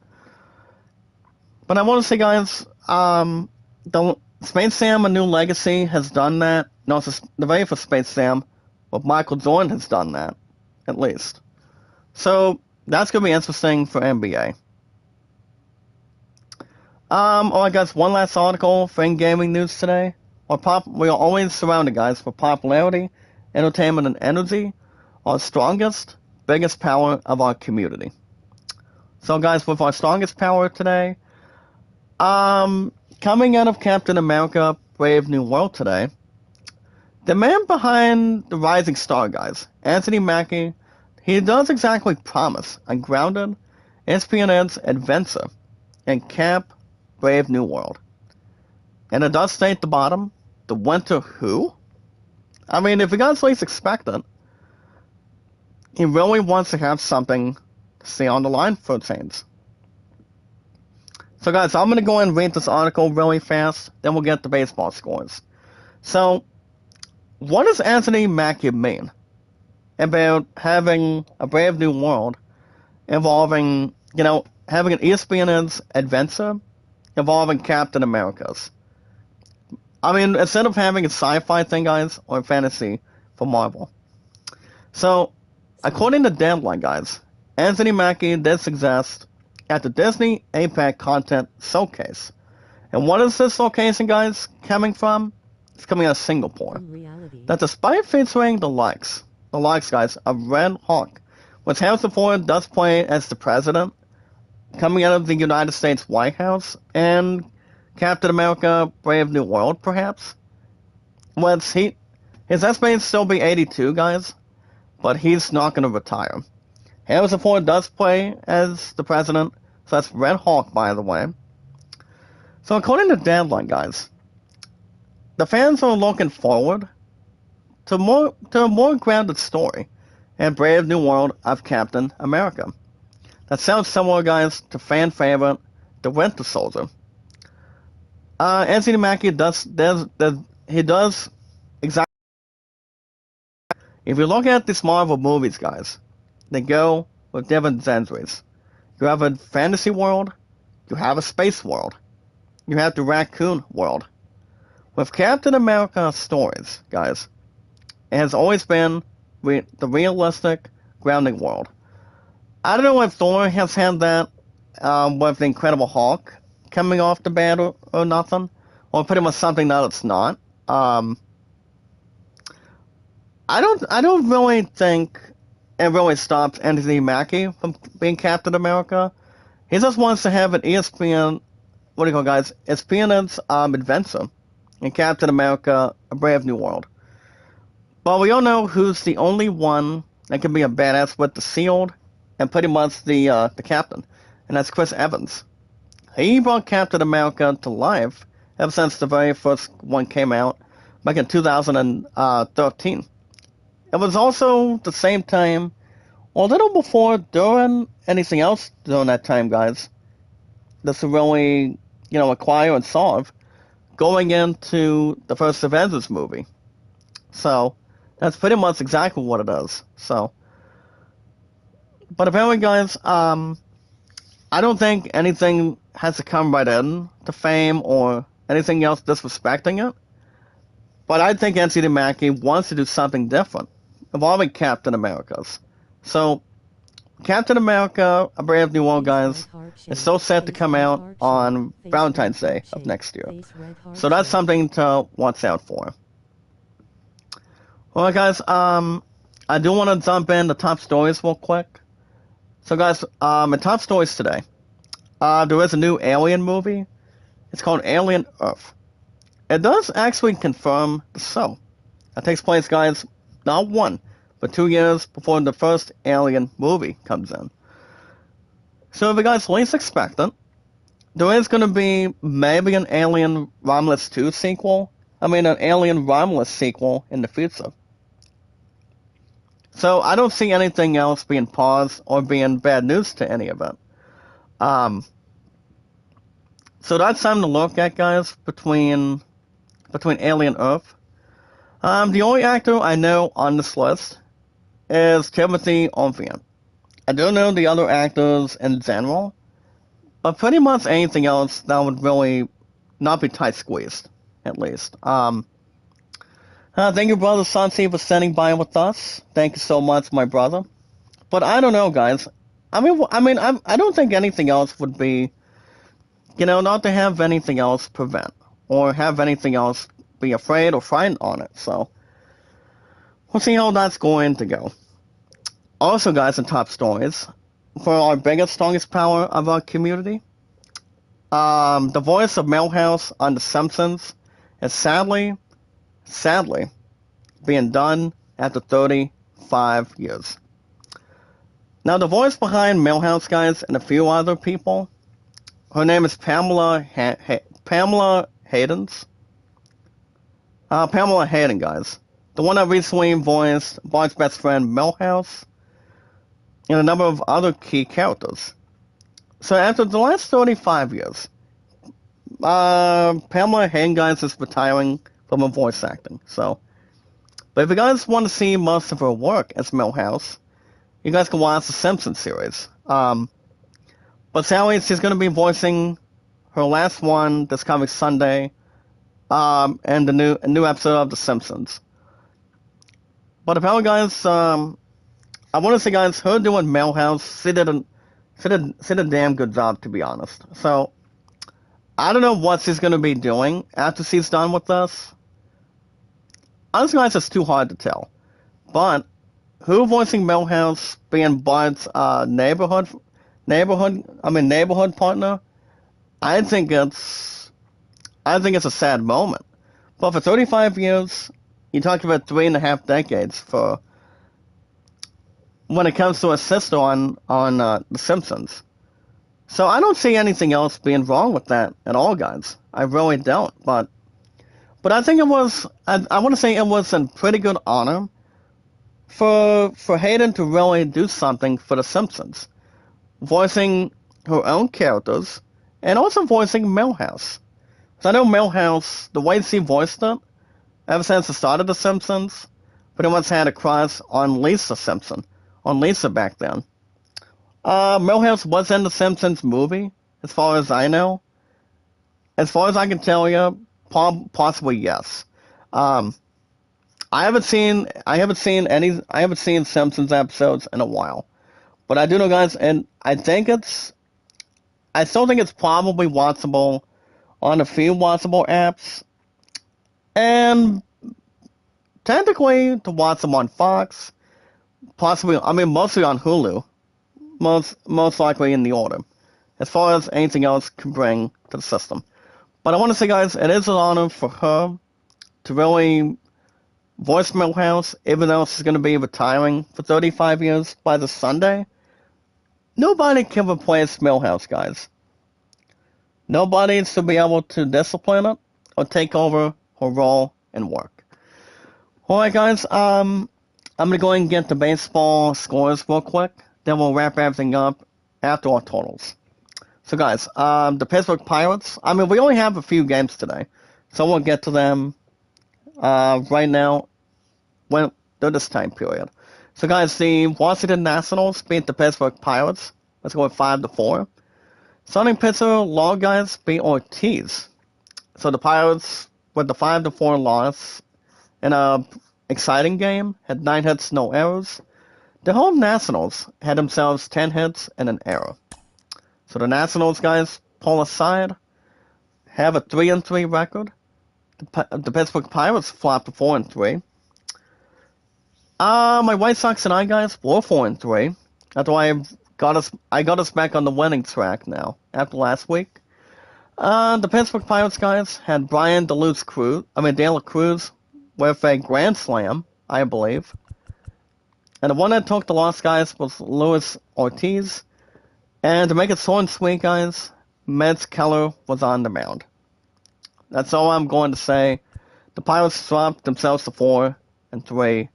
I want to say, guys, the Space Sam: A New Legacy has done that. No, it's the very first Space Sam. Well, Michael Jordan has done that, at least. So that's gonna be interesting for NBA. Alright, guys, one last article for in-gaming news today. We are always surrounded, guys, for popularity, entertainment, and energy, our strongest, biggest power of our community. So, guys, with our strongest power today, coming out of Captain America: Brave New World today, the man behind the rising star, guys, Anthony Mackie, he does exactly promise a grounded, espionage adventure in Cap Brave New World. And it does state at the bottom, the Winter Who? I mean, if you guys least expect it, he really wants to have something to see on the line for a change. So guys, I'm going to go and read this article really fast, then we'll get the baseball scores. So, what does Anthony Mackie mean about having a Brave New World involving, having an espionage adventure involving Captain America's? I mean, instead of having a sci-fi thing, guys, or fantasy for Marvel. So, according to Deadline, guys, Anthony Mackie did suggest at the Disney APAC Content Showcase. And what is this showcasing, guys, coming from? It's coming out of Singapore. That despite featuring the likes, guys, of Red Hawk, which Harrison Ford does play as the president, coming out of the United States White House, and Captain America: Brave New World, perhaps. His estimates still be 82, guys, but he's not going to retire. Harrison Ford does play as the president, so that's Red Hawk, by the way. So according to Deadline, guys, the fans are looking forward to a more grounded story and Brave New World of Captain America. That sounds similar, guys, to fan favorite The Winter Soldier. Anthony Mackie does exactly. If you look at these Marvel movies, guys, they go with different genres. You have a fantasy world, you have a space world, you have the raccoon world. With Captain America stories, guys, it has always been the realistic, grounding world. I don't know if Thor has had that with the Incredible Hulk coming off the bat or nothing, or pretty much something that it's not. I don't really think it really stops Anthony Mackie from being Captain America. He just wants to have an ESPN what do you call it, guys? It's Peanut's adventure in Captain America: A Brave New World. But we all know who's the only one that can be a badass with the shield and pretty much the captain, and that's Chris Evans. He brought Captain America to life ever since the very first one came out back in 2013. It was also the same time, or a little before, during anything else during that time, guys. This to really, acquire and solve going into the first Avengers movie. So that's pretty much exactly what it is. So, but apparently, guys, I don't think anything has to come right in to fame or anything else disrespecting it. But I think Anthony Mackie wants to do something different involving Captain America's. So, Captain America: A Brave New World, guys, is still set to come out on Valentine's Day of next year. So that's something to watch out for. Alright, guys, I do want to jump in the top stories real quick. So, guys, in top stories today, there is a new Alien movie. It's called Alien Earth. It does actually confirm the show. It takes place, guys, not 1, but 2 years before the first Alien movie comes in. So if you guys least expect it, there is going to be maybe an Alien Romulus 2 sequel. An Alien Romulus sequel in the future. So I don't see anything else being paused or being bad news to any of it. So that's something to look at, guys, between Alien Earth. The only actor I know on this list is Timothy Olyphant. I don't know the other actors in general, but pretty much anything else that would really not be tight squeezed, at least. Thank you, brother Sansi, for standing by with us. Thank you so much, my brother. But I don't know, guys. I don't think anything else would be, not to have anything else prevent or have anything else be afraid or frightened on it. So we'll see how that's going to go. Also, guys, in top stories, for our biggest, strongest power of our community, the voice of Milhouse on The Simpsons is sadly being done after 35 years. Now, the voice behind Milhouse, guys, and a few other people, her name is Pamela Hayden's. Pamela Hayden, guys. The one that recently voiced Bart's best friend Milhouse and a number of other key characters. So after the last 35 years, Pamela Hayden, guys, is retiring from her voice acting. So, but if you guys want to see most of her work as Milhouse, you guys can watch the Simpsons series. But sadly, she's going to be voicing her last one this coming Sunday, and a new episode of The Simpsons. But apparently, guys, I want to say, guys, her doing Milhouse, she did a damn good job, to be honest. So, I don't know what she's going to be doing after she's done with this. Honestly, guys, it's too hard to tell. But who voicing Milhouse being Bart's neighborhood partner, I think it's a sad moment. But for 35 years, you talk about 3.5 decades for when it comes to a sister on The Simpsons. So I don't see anything else being wrong with that at all, guys. I really don't. But I think it was, I want to say it was a pretty good honor for Hayden to really do something for The Simpsons, voicing her own characters and also voicing Milhouse. So I know Milhouse, the way she voiced it, ever since the start of The Simpsons, pretty much had a crush on Lisa Simpson, on Lisa back then. Milhouse was in The Simpsons movie, as far as I know. As far as I can tell you, possibly yes. I haven't seen Simpsons episodes in a while, but I do know, guys, and I still think it's probably watchable on a few watchable apps, and technically to watch them on Fox, possibly, mostly on Hulu, most likely in the order. As far as anything else can bring to the system. But I want to say, guys, it is an honor for her to really voice Millhouse, even though she's going to be retiring for 35 years by the Sunday. Nobody can replace Millhouse, guys. Nobody should be able to discipline it or take over her role and work. Alright, guys, I'm going to go ahead and get the baseball scores real quick. Then we'll wrap everything up after our totals. So, guys, the Pittsburgh Pirates, we only have a few games today. So we'll get to them right now when they're this time period. So, guys, the Washington Nationals beat the Pittsburgh Pirates. Let's go with 5-4. Starting pitcher, Law guys, beat Ortiz. So the Pirates, with the 5-4 loss in a exciting game, had 9 hits, no errors. The home Nationals had themselves 10 hits and an error. So the Nationals, guys, pull aside, have a 3-3 record. The Pittsburgh Pirates flopped to 4-3. My White Sox and I, guys, were 4-3. That's why I got us back on the winning track now after last week. The Pittsburgh Pirates, guys, had Brian De La Cruz with a grand slam, I believe. And the one that took the loss, guys, was Luis Ortiz. And to make it short and sweet, guys, Metz Keller was on the mound. That's all I'm going to say. The Pirates dropped themselves to 4-3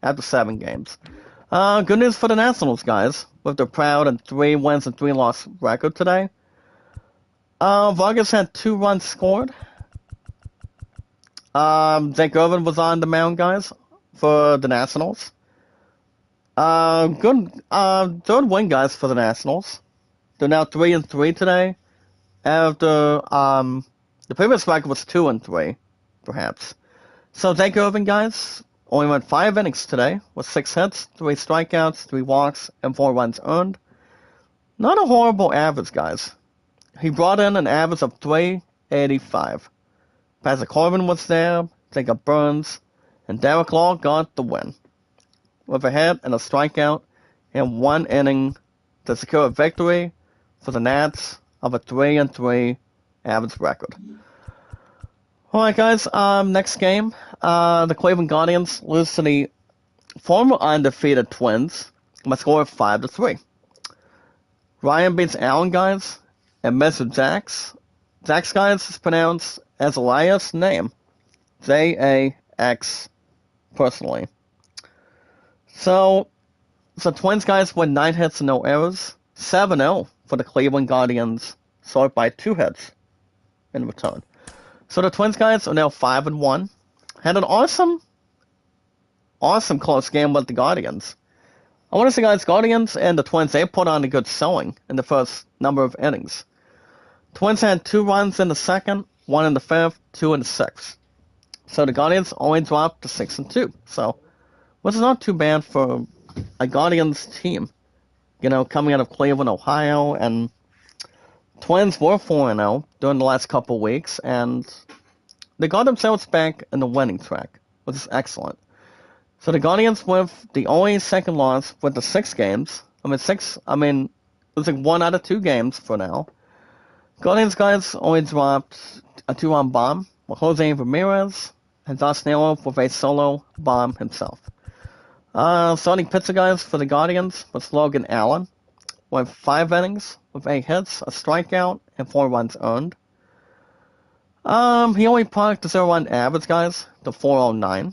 after 7 games. Good news for the Nationals, guys, with their proud and 3 wins and 3 loss record today. Vargas had 2 runs scored. Zach Irvin was on the mound, guys, for the Nationals. Good third win, guys, for the Nationals. They're now 3-3 today. After the previous record was 2-3, perhaps. So Zach Irvin, guys, only went 5 innings today with 6 hits, 3 strikeouts, 3 walks, and 4 runs earned. Not a horrible average, guys. He brought in an average of 385. Patrick Corbin was there, Jacob Burns, and Derek Law got the win with a hit and a strikeout in 1 inning to secure a victory for the Nats of a 3-3 average record. Alright, guys, next game, the Cleveland Guardians lose to the former undefeated Twins by a score of 5-3. Ryan beats Allen, guys, and Mr. Jax. Jax, guys, is pronounced as Elias' name. Jax, personally. So Twins, guys, win 9 hits and no errors. 7-0 for the Cleveland Guardians, short by 2 hits in return. So the Twins, guys, are now 5-1. Had an awesome close game with the Guardians. I want to say, guys, Guardians and the Twins, they put on a good showing in the first number of innings. Twins had 2 runs in the second, 1 in the fifth, 2 in the sixth. So the Guardians only dropped to 6-2. So, which is not too bad for a Guardians team. You know, coming out of Cleveland, Ohio, and Twins were 4-0 during the last couple of weeks, and they got themselves back in the winning track, which is excellent. So the Guardians with the only second loss with the 6 games. It was like 1 out of 2 games for now. Guardians, guys, only dropped a 2-run bomb with Jose Ramirez and Dosnello with a solo bomb himself. Starting pitcher, guys, for the Guardians was Logan Allen, with 5 innings, with 8 hits, a strikeout, and 4 runs earned. He only parked the 0-run average, guys, to 409.